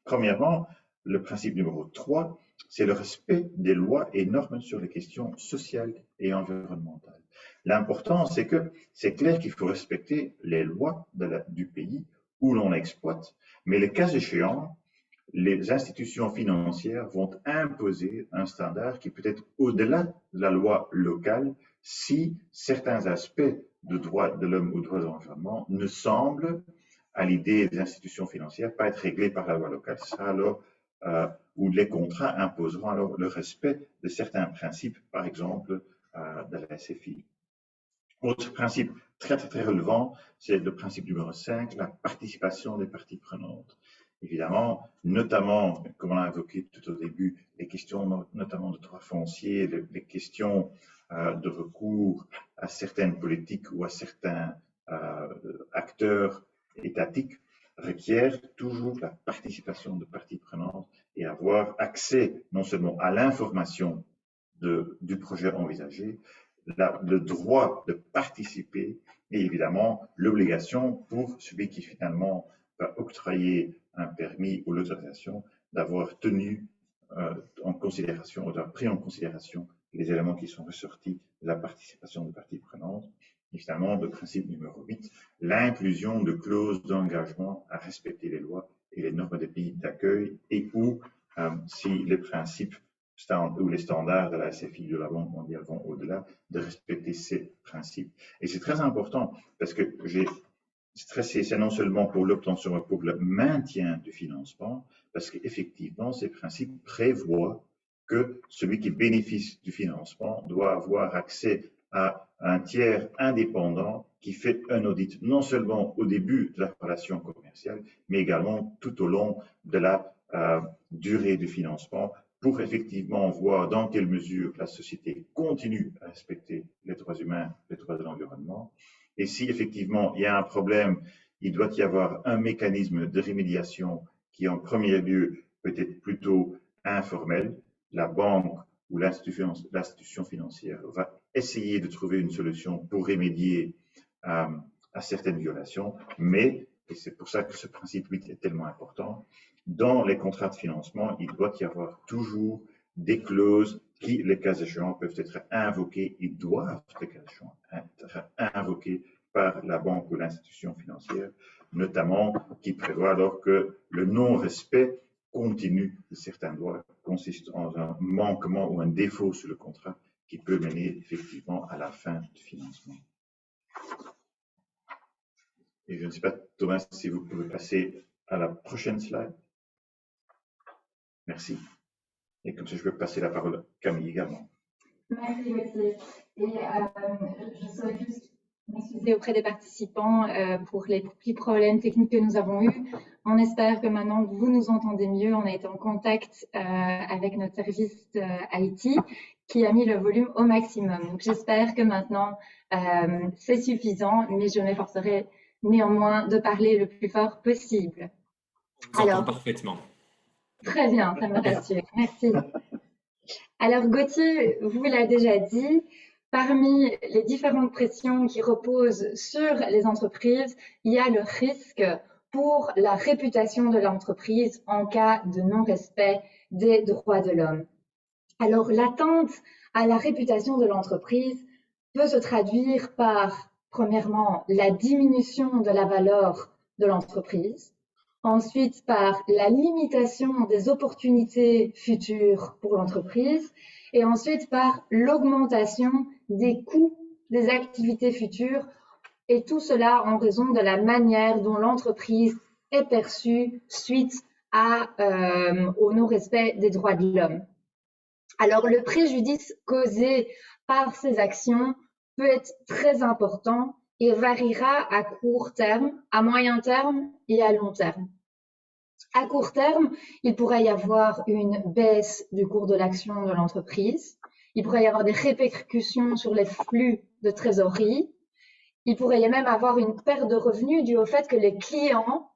Premièrement, le principe numéro 3, c'est le respect des lois et normes sur les questions sociales et environnementales. L'important, c'est que c'est clair qu'il faut respecter les lois du pays où l'on exploite, mais les cas échéants, les institutions financières vont imposer un standard qui peut être au-delà de la loi locale si certains aspects de droits de l'homme ou de droits de l'environnement ne semblent, à l'idée des institutions financières, pas être réglés par la loi locale. Ce sera alors où les contrats imposeront alors le respect de certains principes, par exemple de la SFI. Autre principe très relevant, c'est le principe numéro 5, la participation des parties prenantes. Évidemment, notamment, comme on l'a évoqué tout au début, les questions notamment de droits fonciers, les questions de recours à certaines politiques ou à certains acteurs étatiques requièrent toujours la participation de parties prenantes et avoir accès non seulement à l'information du projet envisagé, le droit de participer et évidemment l'obligation pour celui qui finalement va octroyer un permis ou l'autorisation d'avoir tenu en considération, ou d'avoir pris en considération les éléments qui sont ressortis de la participation de parties prenantes. Évidemment, le principe numéro 8, l'inclusion de clauses d'engagement à respecter les lois et les normes des pays d'accueil et ou si les principes ou les standards de la SFI, de la Banque mondiale, vont au-delà, de respecter ces principes. Et c'est très important parce que j'ai stressé, c'est non seulement pour l'obtention, mais pour le maintien du financement, parce qu'effectivement, ces principes prévoient que celui qui bénéficie du financement doit avoir accès à un tiers indépendant qui fait un audit, non seulement au début de la relation commerciale, mais également tout au long de la durée du financement, pour effectivement voir dans quelle mesure la société continue à respecter les droits humains, les droits de l'environnement. Et si effectivement il y a un problème, il doit y avoir un mécanisme de rémédiation qui en premier lieu peut être plutôt informel. La banque ou l'institution financière va essayer de trouver une solution pour remédier à certaines violations, mais, et c'est pour ça que ce principe 8 est tellement important, dans les contrats de financement, il doit y avoir toujours des clauses qui, les cas échéants, peuvent être invoquées, ils doivent, les cas échéants, être invoqués par la banque ou l'institution financière, notamment qui prévoit alors que le non-respect continu de certains droits consiste en un manquement ou un défaut sur le contrat qui peut mener effectivement à la fin du financement. Et je ne sais pas, Thomas, si vous pouvez passer à la prochaine slide. Merci. Et comme ça, je vais passer la parole à Camille également. Merci, Gauthier. Et je souhaite juste m'excuser auprès des participants pour les petits problèmes techniques que nous avons eus. On espère que maintenant vous nous entendez mieux. On a été en contact avec notre service IT qui a mis le volume au maximum. Donc j'espère que maintenant c'est suffisant, mais je m'efforcerai néanmoins de parler le plus fort possible. On vous entend parfaitement. Très bien, ça me rassure. Merci. Alors Gauthier vous l'a déjà dit, parmi les différentes pressions qui reposent sur les entreprises, il y a le risque pour la réputation de l'entreprise en cas de non-respect des droits de l'homme. Alors l'atteinte à la réputation de l'entreprise peut se traduire par, premièrement, la diminution de la valeur de l'entreprise, ensuite par la limitation des opportunités futures pour l'entreprise et ensuite par l'augmentation des coûts des activités futures et tout cela en raison de la manière dont l'entreprise est perçue suite au non-respect des droits de l'homme. Alors le préjudice causé par ces actions peut être très important et variera à court terme, à moyen terme et à long terme. À court terme, il pourrait y avoir une baisse du cours de l'action de l'entreprise, il pourrait y avoir des répercussions sur les flux de trésorerie, il pourrait y même avoir une perte de revenus due au fait que les clients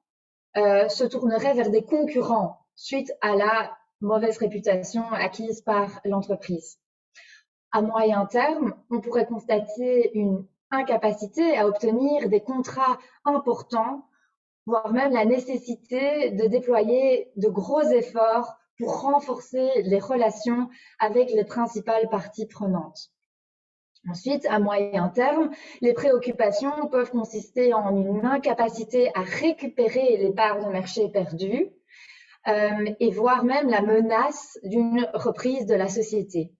se tourneraient vers des concurrents suite à la mauvaise réputation acquise par l'entreprise. À moyen terme, on pourrait constater une incapacité à obtenir des contrats importants, voire même la nécessité de déployer de gros efforts pour renforcer les relations avec les principales parties prenantes. Ensuite, à moyen terme, les préoccupations peuvent consister en une incapacité à récupérer les parts de marché perdues et voire même la menace d'une reprise de la société.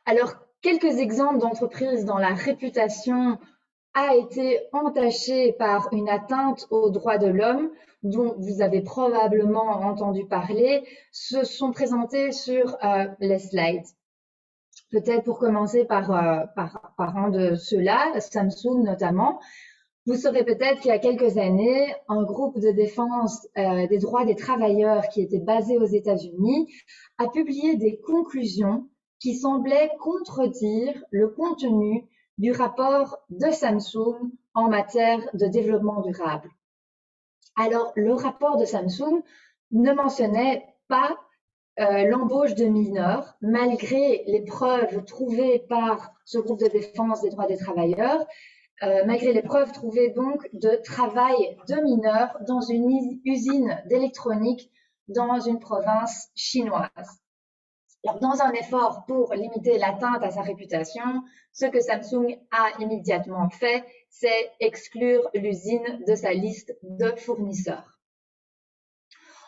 Alors, quelques exemples d'entreprises dont la réputation a été entachée par une atteinte aux droits de l'homme, dont vous avez probablement entendu parler, se sont présentés sur les slides. Peut-être pour commencer par un de ceux-là, Samsung notamment. Vous saurez peut-être qu'il y a quelques années, un groupe de défense des droits des travailleurs qui était basé aux États-Unis a publié des conclusions qui semblaient contredire le contenu du rapport de Samsung en matière de développement durable. Alors, le rapport de Samsung ne mentionnait pas l'embauche de mineurs, malgré les preuves trouvées par ce groupe de défense des droits des travailleurs, malgré les preuves trouvées donc de travail de mineurs dans une usine d'électronique dans une province chinoise. Alors, dans un effort pour limiter l'atteinte à sa réputation, ce que Samsung a immédiatement fait, c'est exclure l'usine de sa liste de fournisseurs.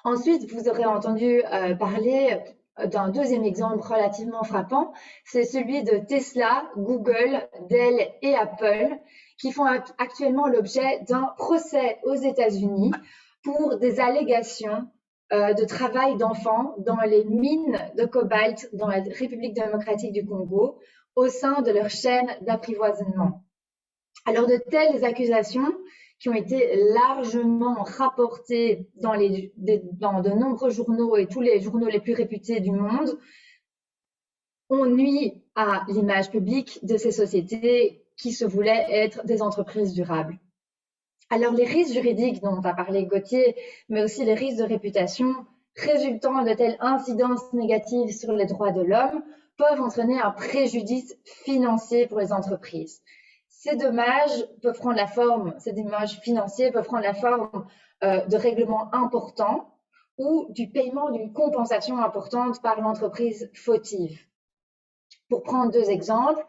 Ensuite, vous aurez entendu parler d'un deuxième exemple relativement frappant, c'est celui de Tesla, Google, Dell et Apple, qui font actuellement l'objet d'un procès aux États-Unis pour des allégations de travail d'enfants dans les mines de cobalt dans la République démocratique du Congo, au sein de leur chaîne d'apprivoisement. Alors, de telles accusations qui ont été largement rapportées dans de nombreux journaux et tous les journaux les plus réputés du monde, ont nui à l'image publique de ces sociétés qui se voulaient être des entreprises durables. Alors, les risques juridiques dont a parlé Gauthier, mais aussi les risques de réputation résultant de telles incidences négatives sur les droits de l'homme peuvent entraîner un préjudice financier pour les entreprises. Ces dommages peuvent prendre la forme, ces dommages financiers peuvent prendre la forme de règlements importants ou du paiement d'une compensation importante par l'entreprise fautive. Pour prendre deux exemples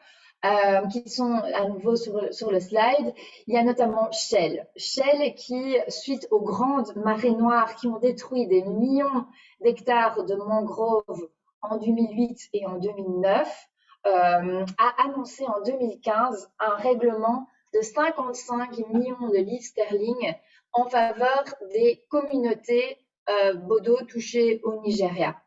qui sont à nouveau sur le slide, il y a notamment Shell. Shell qui, suite aux grandes marées noires qui ont détruit des millions d'hectares de mangroves en 2008 et en 2009, a annoncé en 2015 un règlement de 55 millions de livres sterling en faveur des communautés Bodo touchées au Nigeria.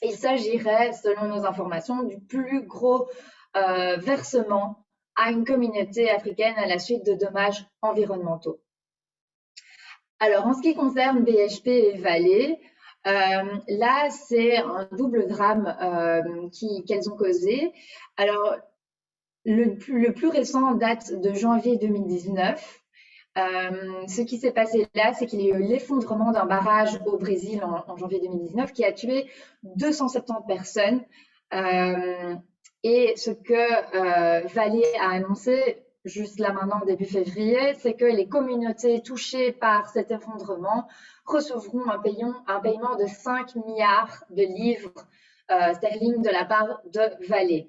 Il s'agirait, selon nos informations, du plus gros versement à une communauté africaine à la suite de dommages environnementaux. Alors, en ce qui concerne BHP et Vale, là, c'est un double drame qu'elles ont causé. Alors, le plus récent date de janvier 2019. Ce qui s'est passé là, c'est qu'il y a eu l'effondrement d'un barrage au Brésil en janvier 2019 qui a tué 270 personnes. Et ce que Vale a annoncé juste là maintenant, début février, c'est que les communautés touchées par cet effondrement recevront un paiement de 5 milliards de livres sterling de la part de Vale.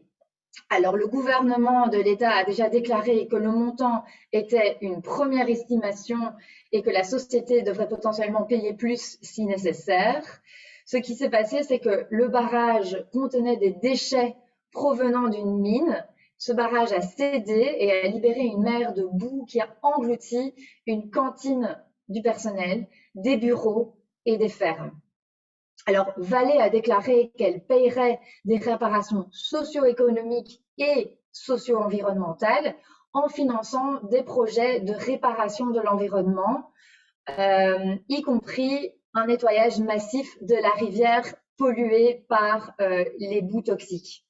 Alors, le gouvernement de l'État a déjà déclaré que le montant était une première estimation et que la société devrait potentiellement payer plus si nécessaire. Ce qui s'est passé, c'est que le barrage contenait des déchets provenant d'une mine. Ce barrage a cédé et a libéré une mer de boue qui a englouti une cantine du personnel, des bureaux et des fermes. Alors, Vale a déclaré qu'elle paierait des réparations socio-économiques et socio-environnementales en finançant des projets de réparation de l'environnement, y compris un nettoyage massif de la rivière polluée par les boues toxiques.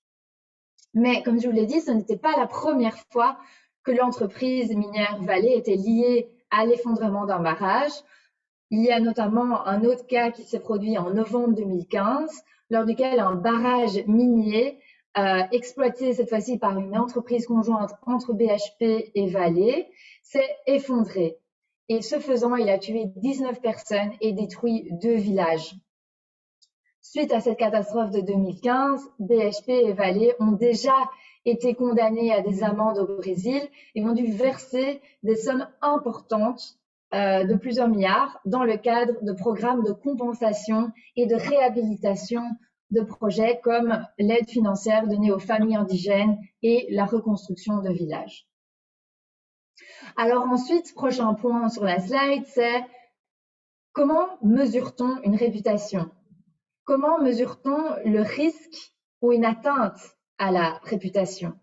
Mais comme je vous l'ai dit, ce n'était pas la première fois que l'entreprise minière Vale était liée à l'effondrement d'un barrage. Il y a notamment un autre cas qui s'est produit en novembre 2015, lors duquel un barrage minier exploité cette fois-ci par une entreprise conjointe entre BHP et Vale s'est effondré. Et ce faisant, il a tué 19 personnes et détruit 2 villages. Suite à cette catastrophe de 2015, BHP et Vale ont déjà été condamnés à des amendes au Brésil et ont dû verser des sommes importantes de plusieurs milliards dans le cadre de programmes de compensation et de réhabilitation de projets comme l'aide financière donnée aux familles indigènes et la reconstruction de villages. Alors ensuite, prochain point sur la slide, c'est comment mesure-t-on une réputation? Comment mesure-t-on le risque ou une atteinte à la réputation?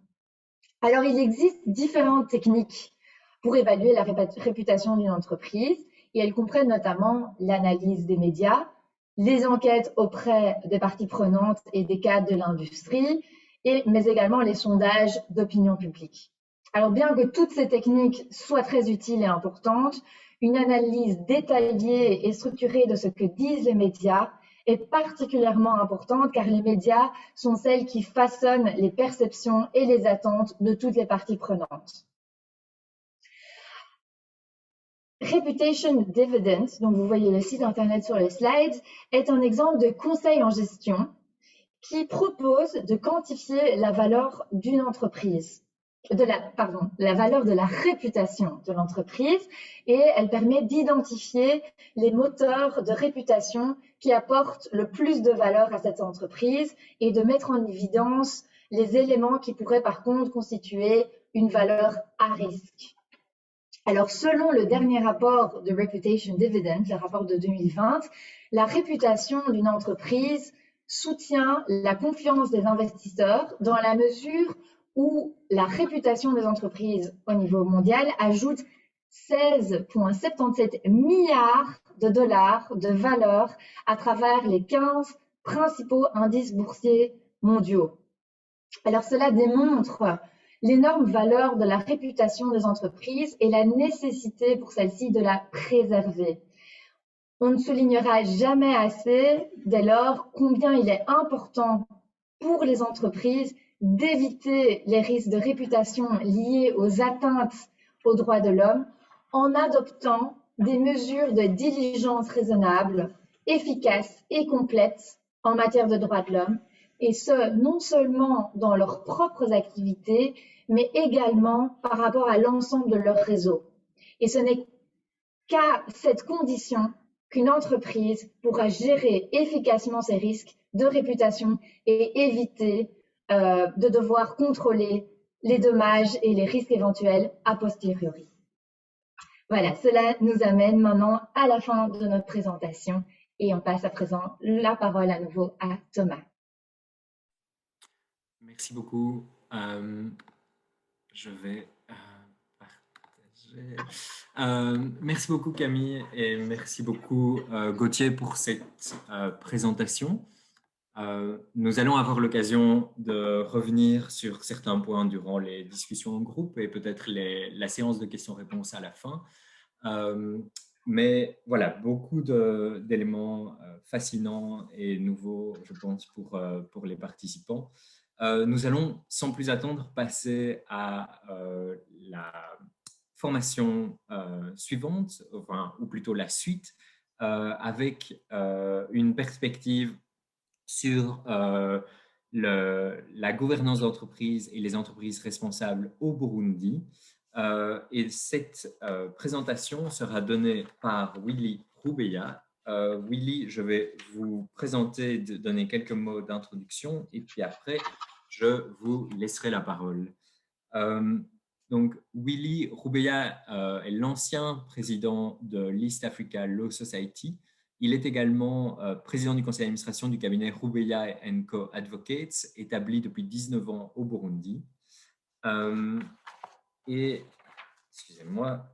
Alors, il existe différentes techniques pour évaluer la réputation d'une entreprise et elles comprennent notamment l'analyse des médias, les enquêtes auprès des parties prenantes et des cadres de l'industrie, mais également les sondages d'opinion publique. Alors, bien que toutes ces techniques soient très utiles et importantes, une analyse détaillée et structurée de ce que disent les médias est particulièrement importante car les médias sont celles qui façonnent les perceptions et les attentes de toutes les parties prenantes. Reputation Dividend, dont vous voyez le site internet sur le slide, est un exemple de conseil en gestion qui propose de quantifier la valeur d'une entreprise, la valeur de la réputation de l'entreprise, et elle permet d'identifier les moteurs de réputation qui apportent le plus de valeur à cette entreprise et de mettre en évidence les éléments qui pourraient par contre constituer une valeur à risque. Alors, selon le dernier rapport de Reputation Dividend, le rapport de 2020, la réputation d'une entreprise soutient la confiance des investisseurs dans la mesure où la réputation des entreprises au niveau mondial ajoute 16,77 milliards de dollars de valeur à travers les 15 principaux indices boursiers mondiaux. Alors cela démontre l'énorme valeur de la réputation des entreprises et la nécessité pour celle-ci de la préserver. On ne soulignera jamais assez, dès lors, combien il est important pour les entreprises d'éviter les risques de réputation liés aux atteintes aux droits de l'homme en adoptant des mesures de diligence raisonnables, efficaces et complètes en matière de droits de l'homme, et ce, non seulement dans leurs propres activités, mais également par rapport à l'ensemble de leur réseau. Et ce n'est qu'à cette condition qu'une entreprise pourra gérer efficacement ses risques de réputation et éviter de devoir contrôler les dommages et les risques éventuels a posteriori. Voilà, cela nous amène maintenant à la fin de notre présentation et on passe à présent la parole à nouveau à Thomas. Merci beaucoup. Je vais partager. Merci beaucoup Camille et merci beaucoup Gauthier pour cette présentation. Nous allons avoir l'occasion de revenir sur certains points durant les discussions en groupe et peut-être la séance de questions-réponses à la fin. Mais voilà, beaucoup d'éléments fascinants et nouveaux, je pense, pour les participants. Nous allons, sans plus attendre, passer à la formation suivante, enfin, ou plutôt la suite, avec une perspective sur la gouvernance d'entreprise et les entreprises responsables au Burundi. Et cette présentation sera donnée par Willy Roubeya. Willy, je vais vous présenter, donner quelques mots d'introduction et puis après, je vous laisserai la parole. Donc, Willy Roubeya est l'ancien président de l'East Africa Law Society. Il est également président du conseil d'administration du cabinet Roubeya & Co Advocates, établi depuis 19 ans au Burundi. Et, excusez-moi,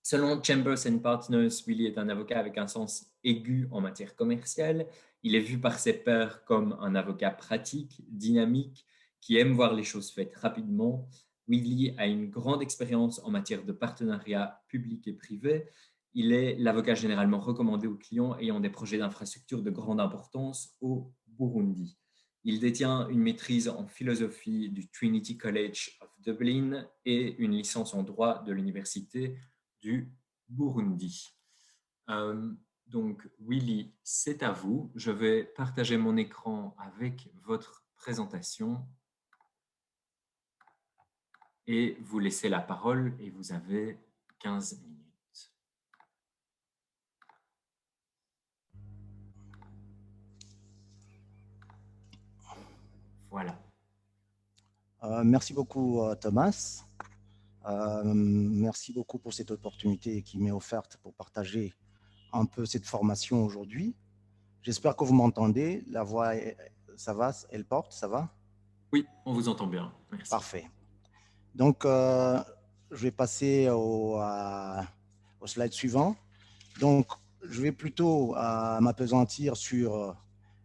selon Chambers & Partners, Willy est un avocat avec un sens aigu en matière commerciale. Il est vu par ses pairs comme un avocat pratique, dynamique, qui aime voir les choses faites rapidement. Willy a une grande expérience en matière de partenariat public et privé. Il est l'avocat généralement recommandé aux clients ayant des projets d'infrastructure de grande importance au Burundi. Il détient une maîtrise en philosophie du Trinity College of Dublin et une licence en droit de l'Université du Burundi. Donc, Willy, c'est à vous. Je vais partager mon écran avec votre présentation et vous laisser la parole et vous avez 15 minutes. Voilà. Merci beaucoup, Thomas. Merci beaucoup pour cette opportunité qui m'est offerte pour partager un peu cette formation aujourd'hui. J'espère que vous m'entendez. La voix, ça va? Elle porte, ça va? Oui, on vous entend bien. Merci. Parfait. Donc, je vais passer au slide suivant. Donc, je vais plutôt m'appesantir sur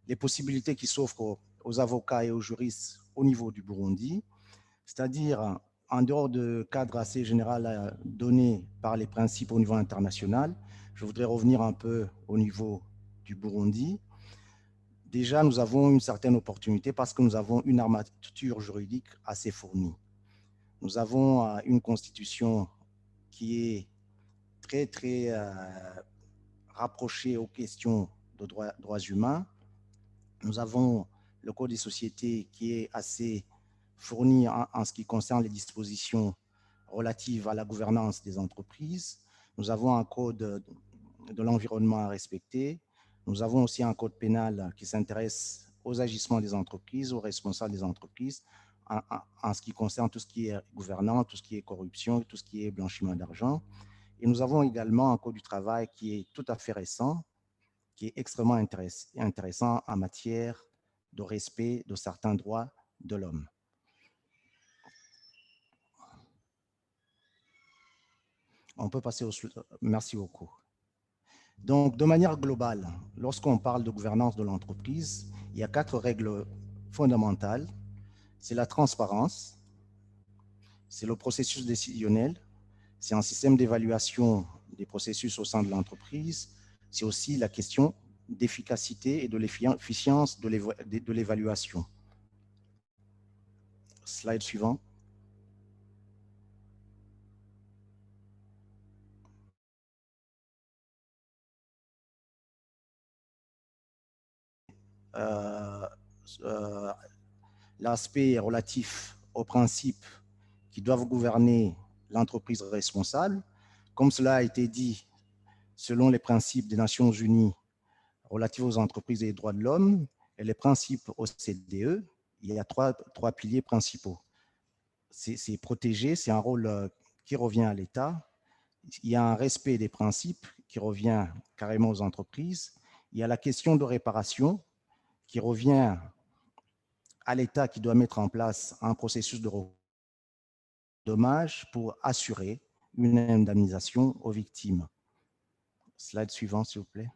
les possibilités qui s'offrent aux avocats et aux juristes au niveau du Burundi, c'est-à-dire en dehors de cadre assez général donné par les principes au niveau international. Je voudrais revenir un peu au niveau du Burundi. Déjà, nous avons une certaine opportunité parce que nous avons une armature juridique assez fournie. Nous avons une constitution qui est très rapprochée aux questions de droits humains. Nous avons le Code des sociétés qui est assez fourni en ce qui concerne les dispositions relatives à la gouvernance des entreprises. Nous avons un code de l'environnement à respecter. Nous avons aussi un code pénal qui s'intéresse aux agissements des entreprises, aux responsables des entreprises, en ce qui concerne tout ce qui est gouvernance, tout ce qui est corruption, tout ce qui est blanchiment d'argent. Et nous avons également un code du travail qui est tout à fait récent, qui est extrêmement intéressant en matière de respect de certains droits de l'homme. On peut passer au... Merci beaucoup. Donc, de manière globale, lorsqu'on parle de gouvernance de l'entreprise, il y a 4 règles fondamentales. C'est la transparence, c'est le processus décisionnel, c'est un système d'évaluation des processus au sein de l'entreprise, c'est aussi la question d'efficacité et de l'efficience de l'évaluation. Slide suivant. L'aspect relatif aux principes qui doivent gouverner l'entreprise responsable. Comme cela a été dit, selon les principes des Nations Unies relatifs aux entreprises et aux droits de l'homme et les principes OCDE, il y a trois piliers principaux. C'est protéger, c'est un rôle qui revient à l'État. Il y a un respect des principes qui revient carrément aux entreprises. Il y a la question de réparation qui revient à l'État qui doit mettre en place un processus de dommages pour assurer une indemnisation aux victimes. Slide suivant, s'il vous plaît.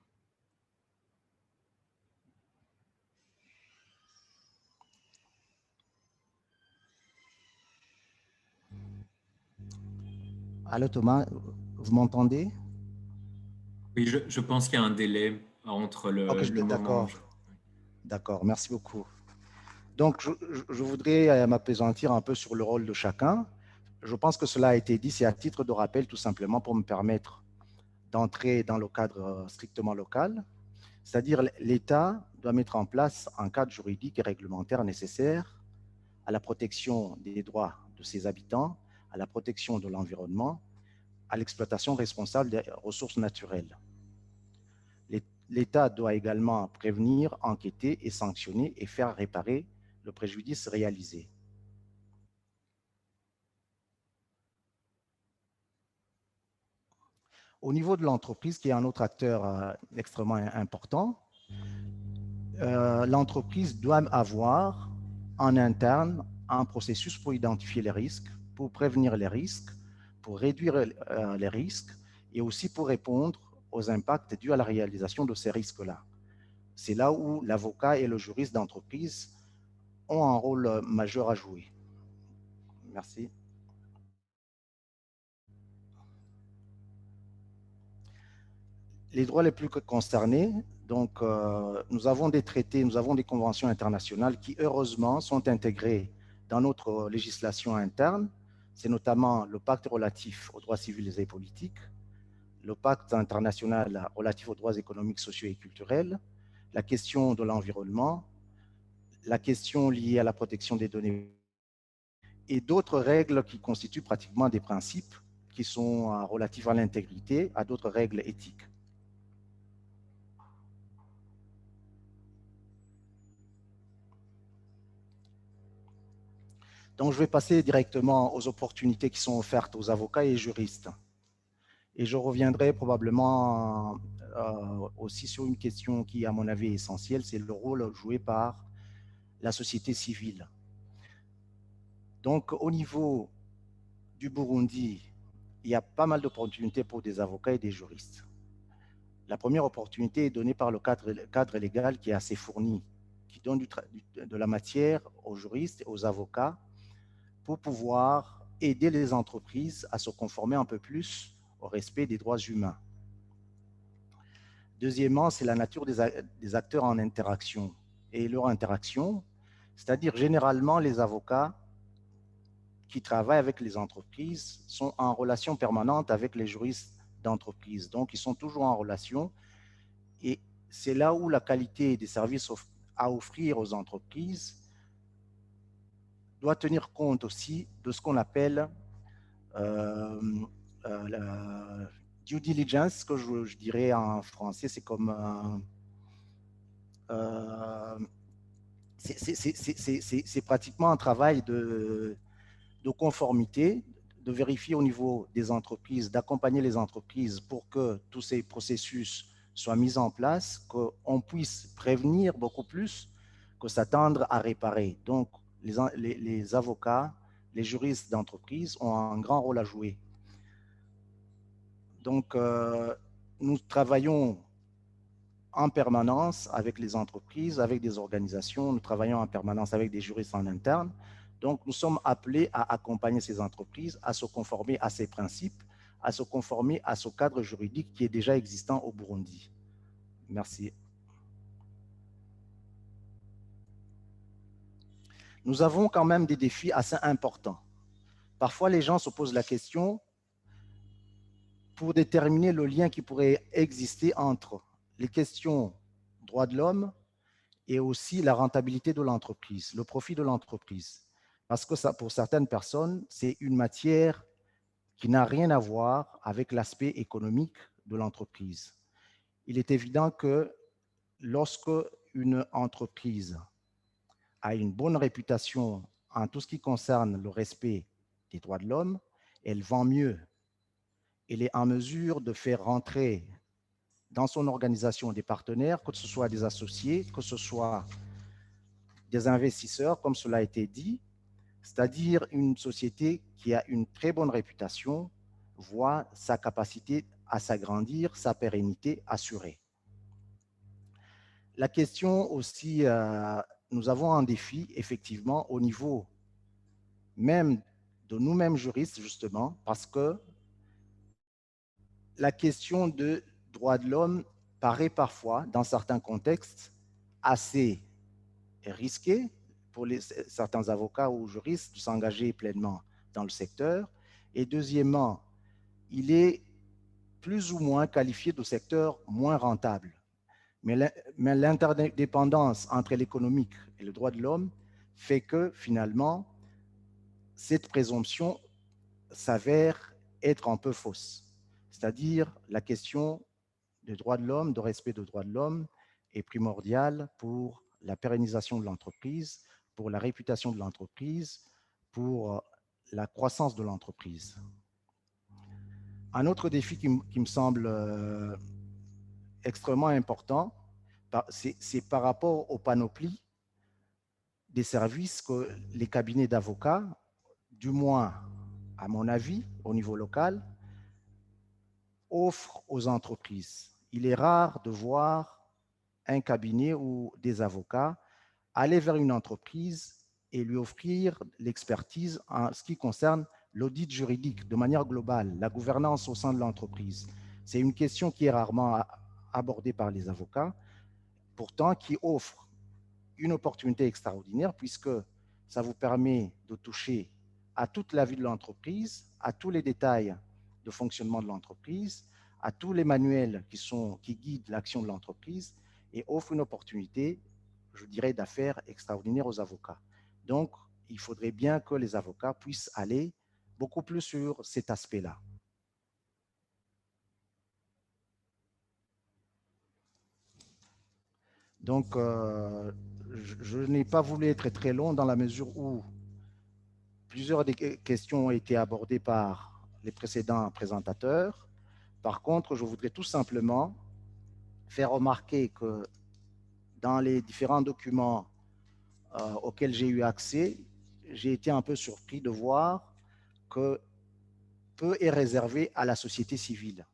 Allô Thomas, vous m'entendez? Oui, je pense qu'il y a un délai entre le moment. D'accord, merci beaucoup. Donc, je voudrais m'appesantir un peu sur le rôle de chacun. Je pense que cela a été dit, c'est à titre de rappel tout simplement pour me permettre d'entrer dans le cadre strictement local. C'est-à-dire l'État doit mettre en place un cadre juridique et réglementaire nécessaire à la protection des droits de ses habitants, à la protection de l'environnement, à l'exploitation responsable des ressources naturelles. L'État doit également prévenir, enquêter et sanctionner et faire réparer le préjudice réalisé. Au niveau de l'entreprise, qui est un autre acteur extrêmement important, l'entreprise doit avoir en interne un processus pour identifier les risques, pour prévenir les risques, pour réduire les risques et aussi pour répondre aux impacts dus à la réalisation de ces risques-là. C'est là où l'avocat et le juriste d'entreprise ont un rôle majeur à jouer. Merci. Les droits les plus concernés, donc nous avons des traités, nous avons des conventions internationales qui heureusement sont intégrées dans notre législation interne. C'est notamment le pacte relatif aux droits civils et politiques, le pacte international relatif aux droits économiques, sociaux et culturels, la question de l'environnement, la question liée à la protection des données et d'autres règles qui constituent pratiquement des principes qui sont relatifs à l'intégrité, à d'autres règles éthiques. Donc, je vais passer directement aux opportunités qui sont offertes aux avocats et juristes. Et je reviendrai probablement aussi sur une question qui, à mon avis, est essentielle, c'est le rôle joué par la société civile. Donc, au niveau du Burundi, il y a pas mal d'opportunités pour des avocats et des juristes. La première opportunité est donnée par le cadre légal qui est assez fourni, qui donne de la matière aux juristes et aux avocats pour pouvoir aider les entreprises à se conformer un peu plus au respect des droits humains. Deuxièmement, c'est la nature des acteurs en interaction et leur interaction, c'est-à-dire généralement les avocats qui travaillent avec les entreprises sont en relation permanente avec les juristes d'entreprise. Donc, ils sont toujours en relation et c'est là où la qualité des services à offrir aux entreprises doit tenir compte aussi de ce qu'on appelle la due diligence, que je dirais en français, c'est comme c'est pratiquement un travail de conformité, de vérifier au niveau des entreprises, d'accompagner les entreprises pour que tous ces processus soient mises en place, qu'on puisse prévenir beaucoup plus que s'attendre à réparer. Donc, les avocats, les juristes d'entreprise ont un grand rôle à jouer. Donc, nous travaillons en permanence avec les entreprises, avec des organisations, nous travaillons en permanence avec des juristes en interne. Donc, nous sommes appelés à accompagner ces entreprises à se conformer à ces principes, à se conformer à ce cadre juridique qui est déjà existant au Burundi. Merci. Nous avons quand même des défis assez importants. Parfois, les gens se posent la question pour déterminer le lien qui pourrait exister entre les questions droits de l'homme et aussi la rentabilité de l'entreprise, le profit de l'entreprise. Parce que ça, pour certaines personnes, c'est une matière qui n'a rien à voir avec l'aspect économique de l'entreprise. Il est évident que lorsque une entreprise a une bonne réputation en tout ce qui concerne le respect des droits de l'homme, elle vend mieux. Elle est en mesure de faire rentrer dans son organisation des partenaires, que ce soit des associés, que ce soit des investisseurs, comme cela a été dit, c'est-à-dire une société qui a une très bonne réputation voit sa capacité à s'agrandir, sa pérennité assurée. La question aussi, nous avons un défi, effectivement, au niveau même de nous-mêmes juristes, justement, parce que la question de droits de l'homme paraît parfois, dans certains contextes, assez risquée pour certains avocats ou juristes de s'engager pleinement dans le secteur. Et deuxièmement, il est plus ou moins qualifié de secteur moins rentable. Mais l'interdépendance entre l'économique et le droit de l'homme fait que finalement, cette présomption s'avère être un peu fausse. C'est-à-dire la question des droits de l'homme, de respect des droits de l'homme est primordiale pour la pérennisation de l'entreprise, pour la réputation de l'entreprise, pour la croissance de l'entreprise. Un autre défi qui me semble extrêmement important, c'est par rapport aux panoplies des services que les cabinets d'avocats, du moins à mon avis, au niveau local, offrent aux entreprises. Il est rare de voir un cabinet ou des avocats aller vers une entreprise et lui offrir l'expertise en ce qui concerne l'audit juridique de manière globale, la gouvernance au sein de l'entreprise. C'est une question qui est rarement abordée par les avocats, pourtant qui offre une opportunité extraordinaire puisque ça vous permet de toucher à toute la vie de l'entreprise, à tous les détails de fonctionnement de l'entreprise, à tous les manuels qui guident l'action de l'entreprise et offre une opportunité, je dirais, d'affaires extraordinaires aux avocats. Donc, il faudrait bien que les avocats puissent aller beaucoup plus sur cet aspect-là. Donc, je n'ai pas voulu être très long dans la mesure où plusieurs des questions ont été abordées par les précédents présentateurs. Par contre, je voudrais tout simplement faire remarquer que dans les différents documents auxquels j'ai eu accès, j'ai été un peu surpris de voir que peu est réservé à la société civile.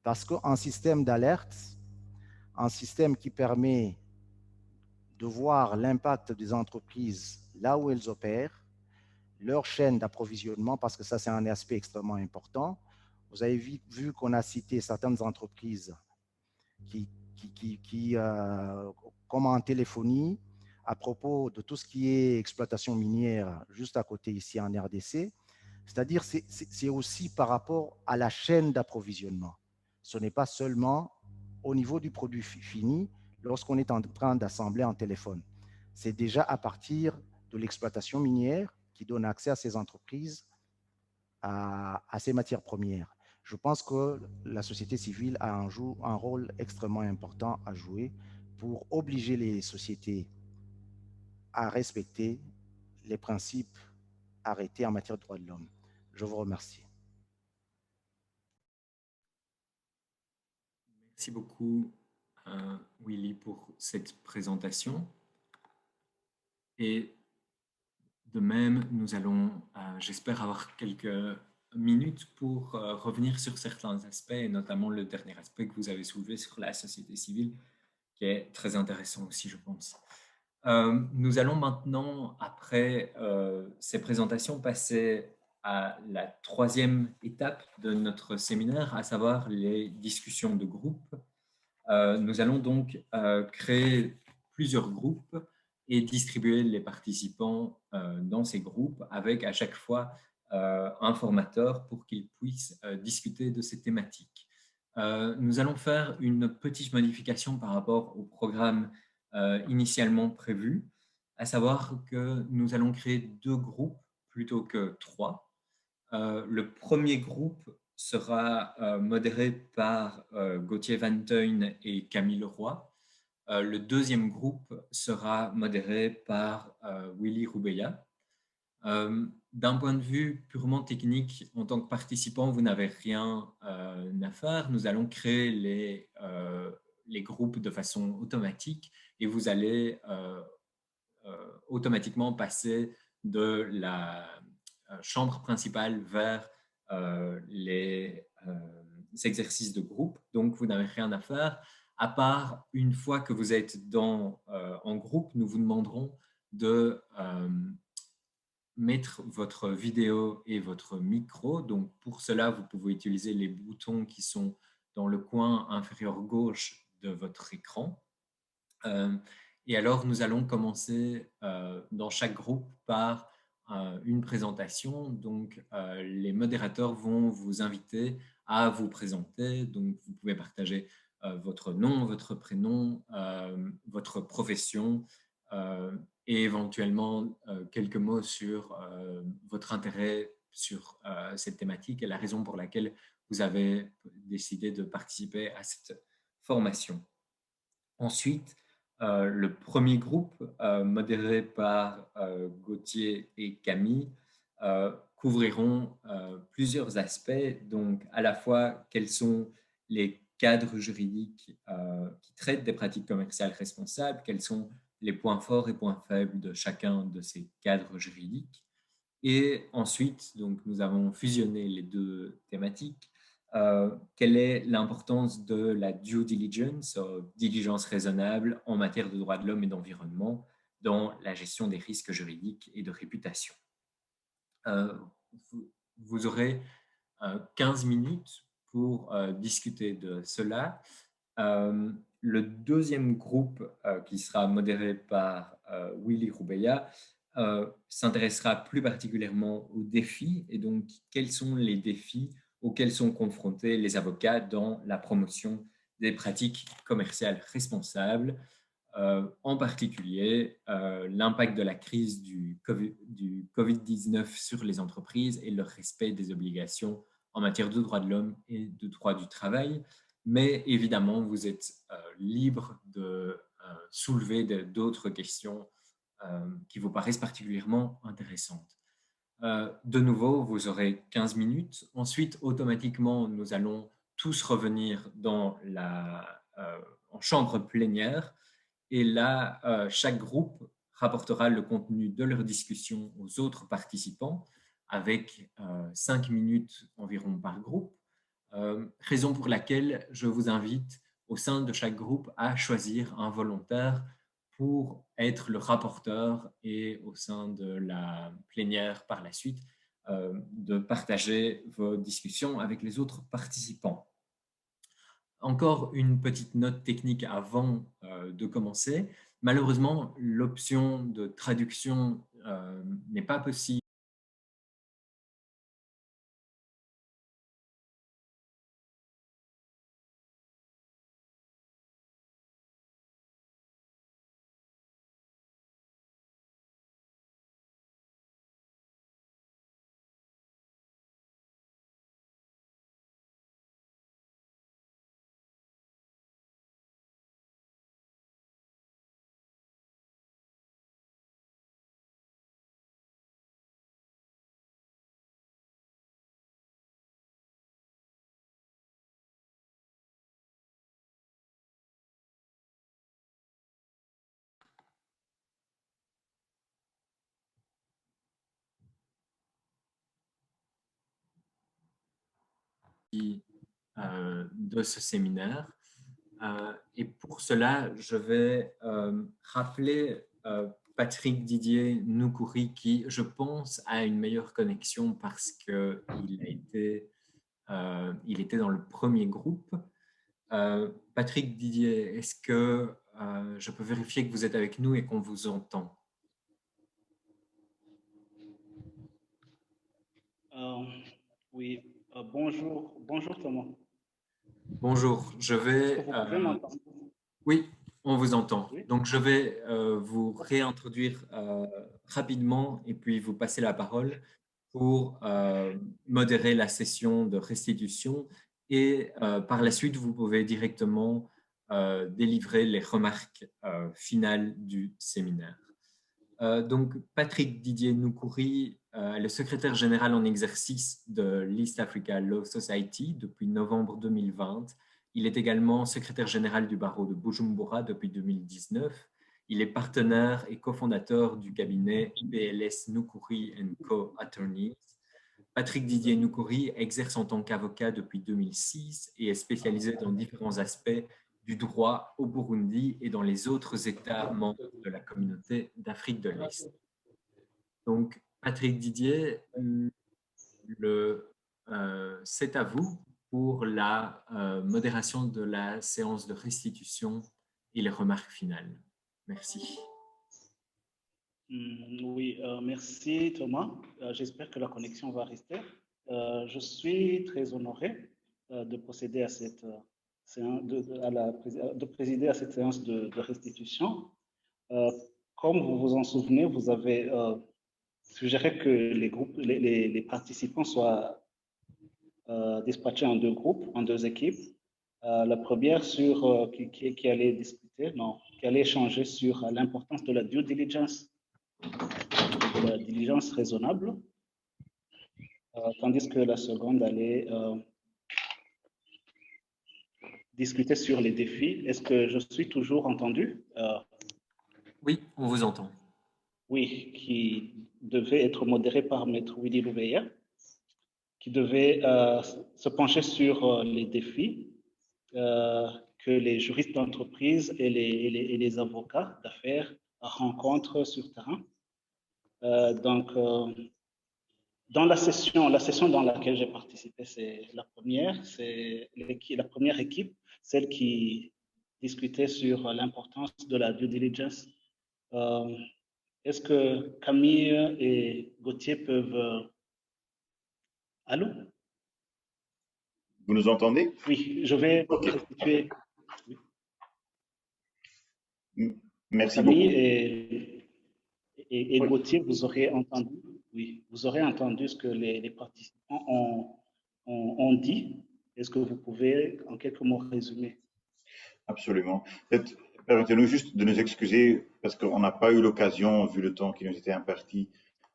Parce qu'un système d'alerte, un système qui permet de voir l'impact des entreprises là où elles opèrent, leur chaîne d'approvisionnement, parce que ça, c'est un aspect extrêmement important. Vous avez vu qu'on a cité certaines entreprises comme en téléphonie, à propos de tout ce qui est exploitation minière juste à côté ici en RDC. C'est-à-dire, c'est aussi par rapport à la chaîne d'approvisionnement. Ce n'est pas seulement au niveau du produit fini lorsqu'on est en train d'assembler un téléphone. C'est déjà à partir de l'exploitation minière qui donne accès à ces entreprises, à ces matières premières. Je pense que la société civile a un rôle extrêmement important à jouer pour obliger les sociétés à respecter les principes arrêtés en matière de droits de l'homme. Je vous remercie. Merci beaucoup, Willy, pour cette présentation. Et de même, nous allons, j'espère, avoir quelques minutes pour revenir sur certains aspects, et notamment le dernier aspect que vous avez soulevé sur la société civile, qui est très intéressant aussi, je pense. Nous allons maintenant, après ces présentations, passer à la troisième étape de notre séminaire, à savoir les discussions de groupe. Nous allons donc créer plusieurs groupes et distribuer les participants dans ces groupes avec à chaque fois un formateur pour qu'ils puissent discuter de ces thématiques. Nous allons faire une petite modification par rapport au programme initialement prévu, à savoir que nous allons créer 2 groupes plutôt que 3. Le premier groupe sera modéré par Gauthier Vanteuil et Camille Leroy. Le deuxième groupe sera modéré par Willy Roubeya. D'un point de vue purement technique, en tant que participant, vous n'avez rien à faire. Nous allons créer les groupes de façon automatique et vous allez automatiquement passer de la chambre principale vers les exercices de groupe. Donc, vous n'avez rien à faire, à part une fois que vous êtes en groupe, nous vous demanderons de mettre votre vidéo et votre micro. Donc, pour cela, vous pouvez utiliser les boutons qui sont dans le coin inférieur gauche de votre écran. Et alors, nous allons commencer dans chaque groupe par une présentation. Donc, les modérateurs vont vous inviter à vous présenter. Donc, vous pouvez partager votre nom, votre prénom, votre profession et éventuellement quelques mots sur votre intérêt sur cette thématique et la raison pour laquelle vous avez décidé de participer à cette formation. Ensuite, le premier groupe, modéré par Gauthier et Camille, couvriront plusieurs aspects, donc à la fois quels sont les cadres juridiques qui traitent des pratiques commerciales responsables, quels sont les points forts et points faibles de chacun de ces cadres juridiques. Et ensuite, donc, nous avons fusionné les 2 thématiques. Quelle est l'importance de la due diligence, diligence raisonnable en matière de droits de l'homme et d'environnement dans la gestion des risques juridiques et de réputation. Vous aurez 15 minutes pour discuter de cela. Le deuxième groupe qui sera modéré par Willy Roubeya s'intéressera plus particulièrement aux défis et donc quels sont les défis auxquels sont confrontés les avocats dans la promotion des pratiques commerciales responsables, en particulier l'impact de la crise du Covid-19 sur les entreprises et leur respect des obligations en matière de droits de l'homme et de droit du travail. Mais évidemment, vous êtes libre de soulever d'autres questions qui vous paraissent particulièrement intéressantes. De nouveau, vous aurez 15 minutes. Ensuite, automatiquement, nous allons tous revenir en chambre plénière. Et là, chaque groupe rapportera le contenu de leur discussion aux autres participants avec 5 minutes environ par groupe. Raison pour laquelle je vous invite au sein de chaque groupe à choisir un volontaire pour être le rapporteur et au sein de la plénière par la suite, de partager vos discussions avec les autres participants. Encore une petite note technique avant de commencer. Malheureusement, l'option de traduction n'est pas possible de ce séminaire. Et pour cela, je vais rappeler Patrick Didier Noukouri qui, je pense, a une meilleure connexion parce qu'il était dans le premier groupe. Patrick Didier, est-ce que je peux vérifier que vous êtes avec nous et qu'on vous entend? Oui, bonjour Thomas. Bonjour, je vais... Vous pouvez m'entendre? Oui, on vous entend. Oui. Donc, je vais vous réintroduire rapidement et puis vous passer la parole pour modérer la session de restitution. Et par la suite, vous pouvez directement délivrer les remarques finales du séminaire. Donc, Patrick Didier Noukouri est le secrétaire général en exercice de l'East Africa Law Society depuis novembre 2020. Il est également secrétaire général du barreau de Bujumbura depuis 2019. Il est partenaire et cofondateur du cabinet BLS Noukouri & Co. Attorneys. Patrick Didier Noukouri exerce en tant qu'avocat depuis 2006 et est spécialisé dans différents aspects du droit au Burundi et dans les autres États membres de la communauté d'Afrique de l'Est. Donc, Patrick Didier, c'est à vous pour la modération de la séance de restitution et les remarques finales. Merci. Oui, merci Thomas. J'espère que la connexion va rester. Je suis très honoré de procéder à cette de présider à cette séance de restitution. Comme vous vous en souvenez, vous avez suggéré que les participants soient dispatchés en deux groupes, en deux équipes. La première qui allait discuter, qui allait échanger sur l'importance de la due diligence, de la diligence raisonnable, tandis que la seconde allait discuter sur les défis. Est-ce que je suis toujours entendu? Oui, on vous entend. Oui, qui devait être modéré par Maître Willy Louveya, qui devait se pencher sur les défis que les juristes d'entreprise et les avocats d'affaires rencontrent sur terrain. Donc, dans la session dans laquelle j'ai participé, c'est la première équipe, celle qui discutait sur l'importance de la due diligence. Est-ce que Camille et Gauthier peuvent... Allô? Vous nous entendez? Oui, je vais restituer. Oui. Merci Camille beaucoup. Et Gauthier, vous aurez entendu, oui, vous aurez entendu ce que les participants ont dit. Est-ce que vous pouvez en quelques mots résumer? Absolument. Permettez-nous juste de nous excuser parce qu'on n'a pas eu l'occasion, vu le temps qui nous était imparti,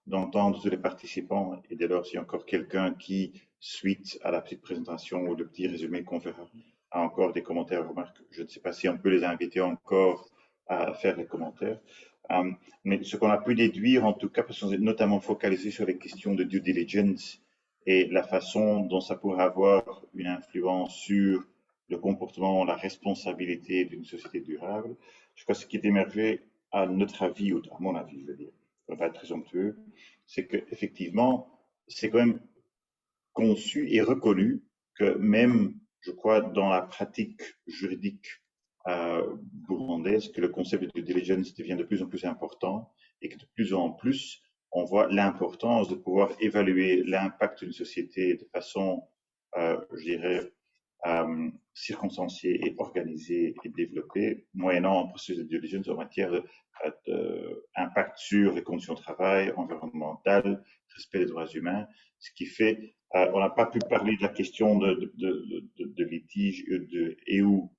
d'entendre tous les participants. Et dès lors, s'il y a encore quelqu'un qui, suite à la petite présentation ou le petit résumé qu'on verra, a encore des commentaires, remarques, je ne sais pas si on peut les inviter encore à faire les commentaires. Mais ce qu'on a pu déduire, en tout cas, parce qu'on est notamment focalisé sur les questions de due diligence et la façon dont ça pourrait avoir une influence sur le comportement, la responsabilité d'une société durable. Je crois que ce qui est émergé, à notre avis, ou à mon avis, je veux dire, pour ne pas être présomptueux, c'est qu'effectivement, c'est quand même conçu et reconnu que même, je crois, dans la pratique juridique burundaise, que le concept de due diligence devient de plus en plus important et que de plus en plus, on voit l'importance de pouvoir évaluer l'impact d'une société de façon, je dirais, circonstanciée et organisée et développée, moyennant un processus de due diligence en matière d'impact sur les conditions de travail, environnementales, respect des droits humains, ce qui fait, on n'a pas pu parler de la question de litige et ou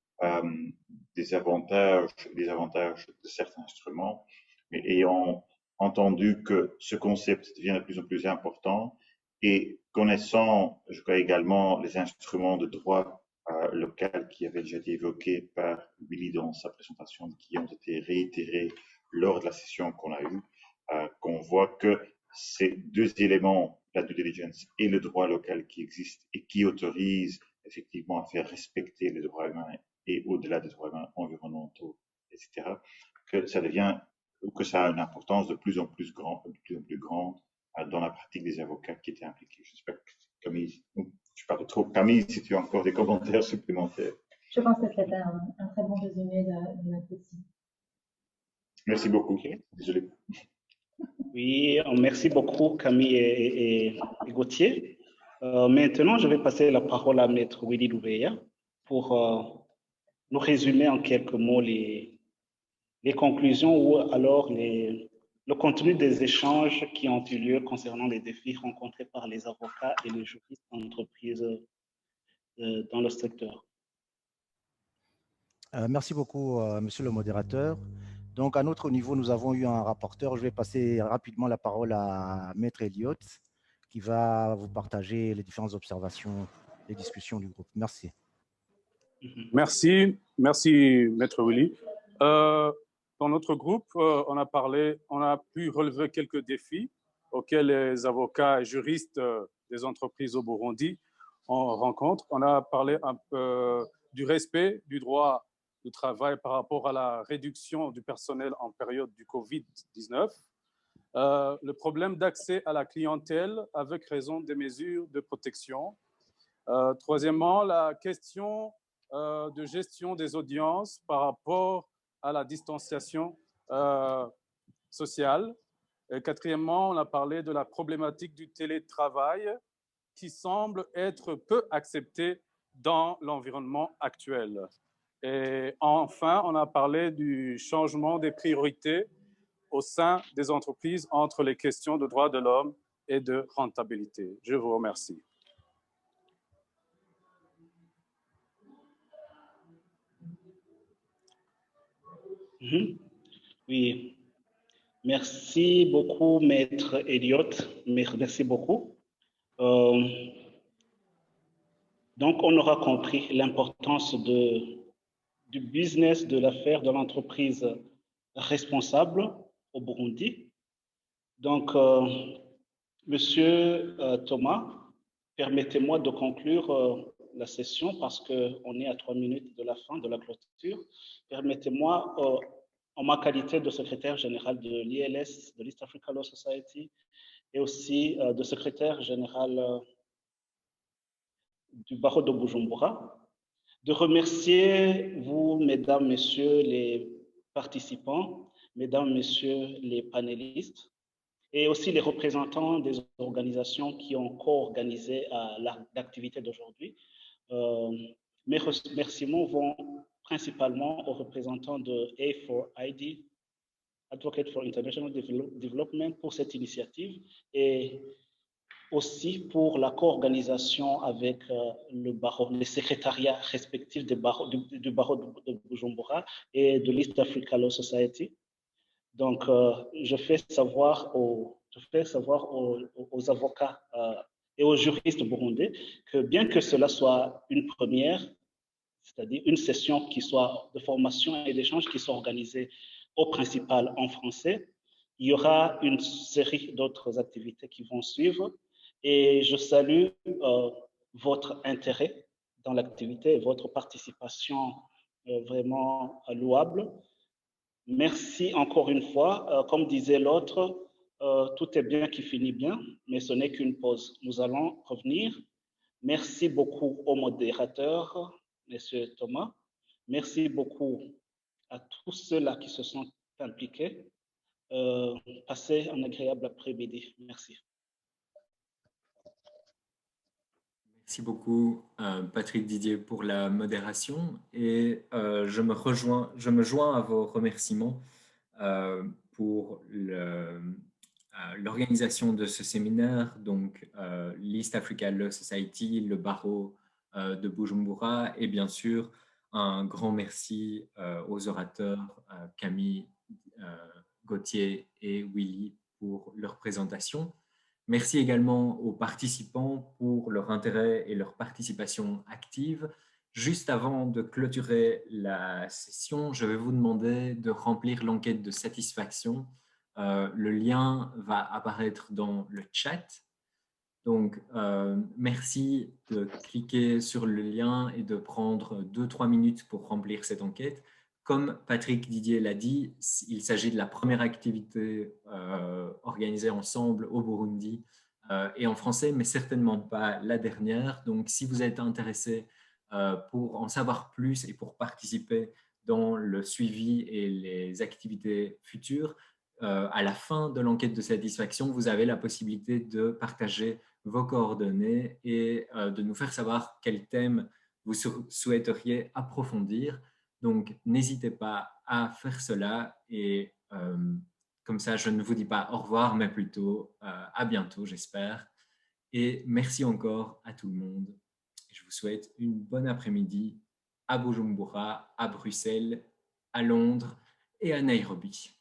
des avantages de certains instruments, mais ayant entendu que ce concept devient de plus en plus important et connaissant, je crois également, les instruments de droit local qui avaient déjà été évoqués par Willy dans sa présentation, qui ont été réitérés lors de la session qu'on a eue, qu'on voit que ces deux éléments la due diligence et le droit local qui existe et qui autorise effectivement à faire respecter les droits humains et au-delà des droits humains environnementaux, etc., que ça devient, que ça a une importance de plus en plus grande dans la pratique des avocats qui étaient impliqués. J'espère que Camille, je parle trop. Camille, si tu as encore des commentaires supplémentaires. Je pense que c'était un très bon résumé de notre dossier. Merci beaucoup. Désolé. Oui, merci beaucoup Camille et Gauthier. Maintenant, je vais passer la parole à Maître Willy Louveya pour nous résumer en quelques mots les conclusions ou alors le contenu des échanges qui ont eu lieu concernant les défis rencontrés par les avocats et les juristes d'entreprise dans le secteur. Merci beaucoup, monsieur le modérateur. Donc, à notre niveau, nous avons eu un rapporteur. Je vais passer rapidement la parole à Maître Elliott, qui va vous partager les différentes observations, les discussions du groupe. Merci. Merci, Maître Willy. Dans notre groupe, on a pu relever quelques défis auxquels les avocats et juristes des entreprises au Burundi rencontrent. On a parlé un peu du respect du droit de travail par rapport à la réduction du personnel en période du Covid-19, le problème d'accès à la clientèle avec raison des mesures de protection. Troisièmement, la question de gestion des audiences par rapport à la distanciation sociale. Et quatrièmement, on a parlé de la problématique du télétravail qui semble être peu acceptée dans l'environnement actuel. Et enfin, on a parlé du changement des priorités au sein des entreprises entre les questions de droits de l'homme et de rentabilité. Je vous remercie. Oui, merci beaucoup, Maître Elliott. Merci beaucoup. Donc, on aura compris l'importance du business, de l'affaire, de l'entreprise responsable au Burundi. Donc, Monsieur Thomas, permettez-moi de conclure la session parce qu'on est à 3 minutes de la fin de la clôture. Permettez-moi, en ma qualité de secrétaire général de l'ILS, de l'East Africa Law Society, et aussi de secrétaire général du barreau de Bujumbura, de remercier vous, mesdames, messieurs les participants, mesdames, messieurs les panélistes, et aussi les représentants des organisations qui ont co-organisé l'activité d'aujourd'hui. Mes remerciements vont principalement aux représentants de A4ID, Advocate for International Development, pour cette initiative, et aussi pour la co-organisation avec le barreau, les secrétariats respectifs du barreau de Bujumbura et de l'East Africa Law Society. Donc, je fais savoir aux avocats et aux juristes burundais que bien que cela soit une première, c'est-à-dire une session qui soit de formation et d'échange qui soit organisée au principal en français, il y aura une série d'autres activités qui vont suivre. Et je salue votre intérêt dans l'activité et votre participation vraiment louable. Merci encore une fois. Comme disait l'autre, tout est bien qui finit bien, mais ce n'est qu'une pause. Nous allons revenir. Merci beaucoup au modérateur, Monsieur Thomas. Merci beaucoup à tous ceux-là qui se sont impliqués. Passez un agréable après-midi. Merci. Merci beaucoup, Patrick Didier, pour la modération. Et je me joins à vos remerciements pour l'organisation de ce séminaire, donc l'East Africa Law Society, le barreau de Bujumbura, et bien sûr, un grand merci aux orateurs Camille, Gauthier et Willy pour leur présentation. Merci également aux participants pour leur intérêt et leur participation active. Juste avant de clôturer la session, je vais vous demander de remplir l'enquête de satisfaction. Le lien va apparaître dans le chat. Donc, merci de cliquer sur le lien et de prendre 2-3 minutes pour remplir cette enquête. Comme Patrick Didier l'a dit, il s'agit de la première activité organisée ensemble au Burundi et en français, mais certainement pas la dernière. Donc, si vous êtes intéressé pour en savoir plus et pour participer dans le suivi et les activités futures, à la fin de l'enquête de satisfaction, vous avez la possibilité de partager vos coordonnées et de nous faire savoir quel thème vous souhaiteriez approfondir. Donc, n'hésitez pas à faire cela et comme ça, je ne vous dis pas au revoir, mais plutôt à bientôt, j'espère. Et merci encore à tout le monde. Je vous souhaite une bonne après-midi à Bujumbura, à Bruxelles, à Londres et à Nairobi.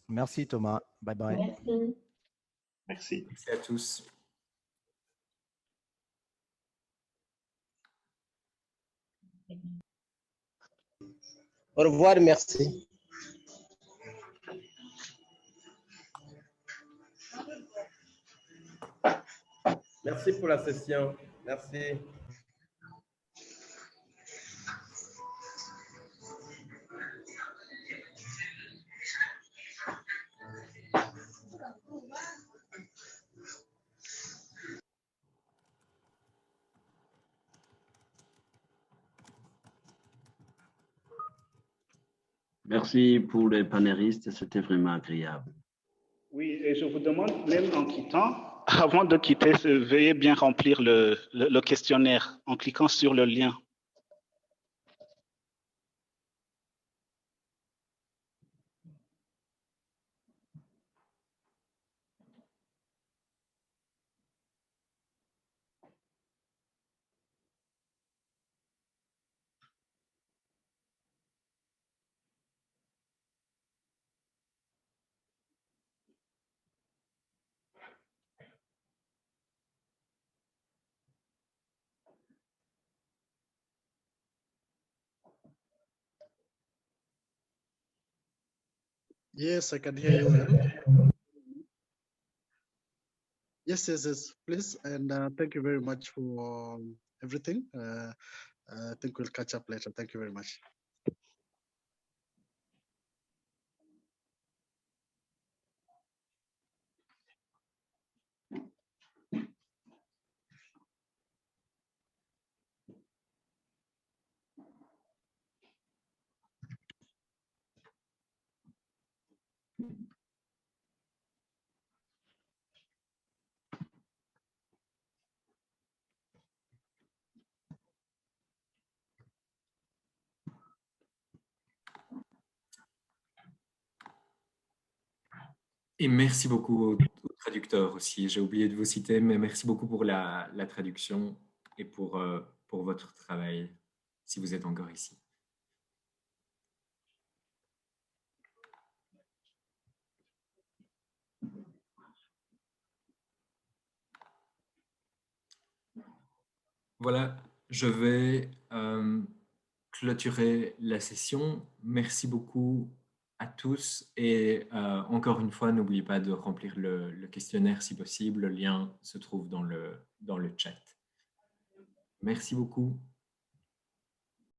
Merci Thomas. Bye bye. Merci. Merci. Merci à tous. Au revoir, merci. Merci pour la session. Merci. Merci pour les panélistes, c'était vraiment agréable. Oui, et je vous demande, même en quittant, avant de quitter, veuillez bien remplir le questionnaire en cliquant sur le lien. Yes, I can hear you well. Yes, please. And thank you very much for everything. I think we'll catch up later. Thank you very much. Et merci beaucoup aux traducteurs aussi. J'ai oublié de vous citer, mais merci beaucoup pour la traduction et pour votre travail, si vous êtes encore ici. Voilà, je vais clôturer la session. Merci beaucoup à tous et encore une fois, n'oubliez pas de remplir le questionnaire si possible. Le lien se trouve dans le chat. Merci beaucoup.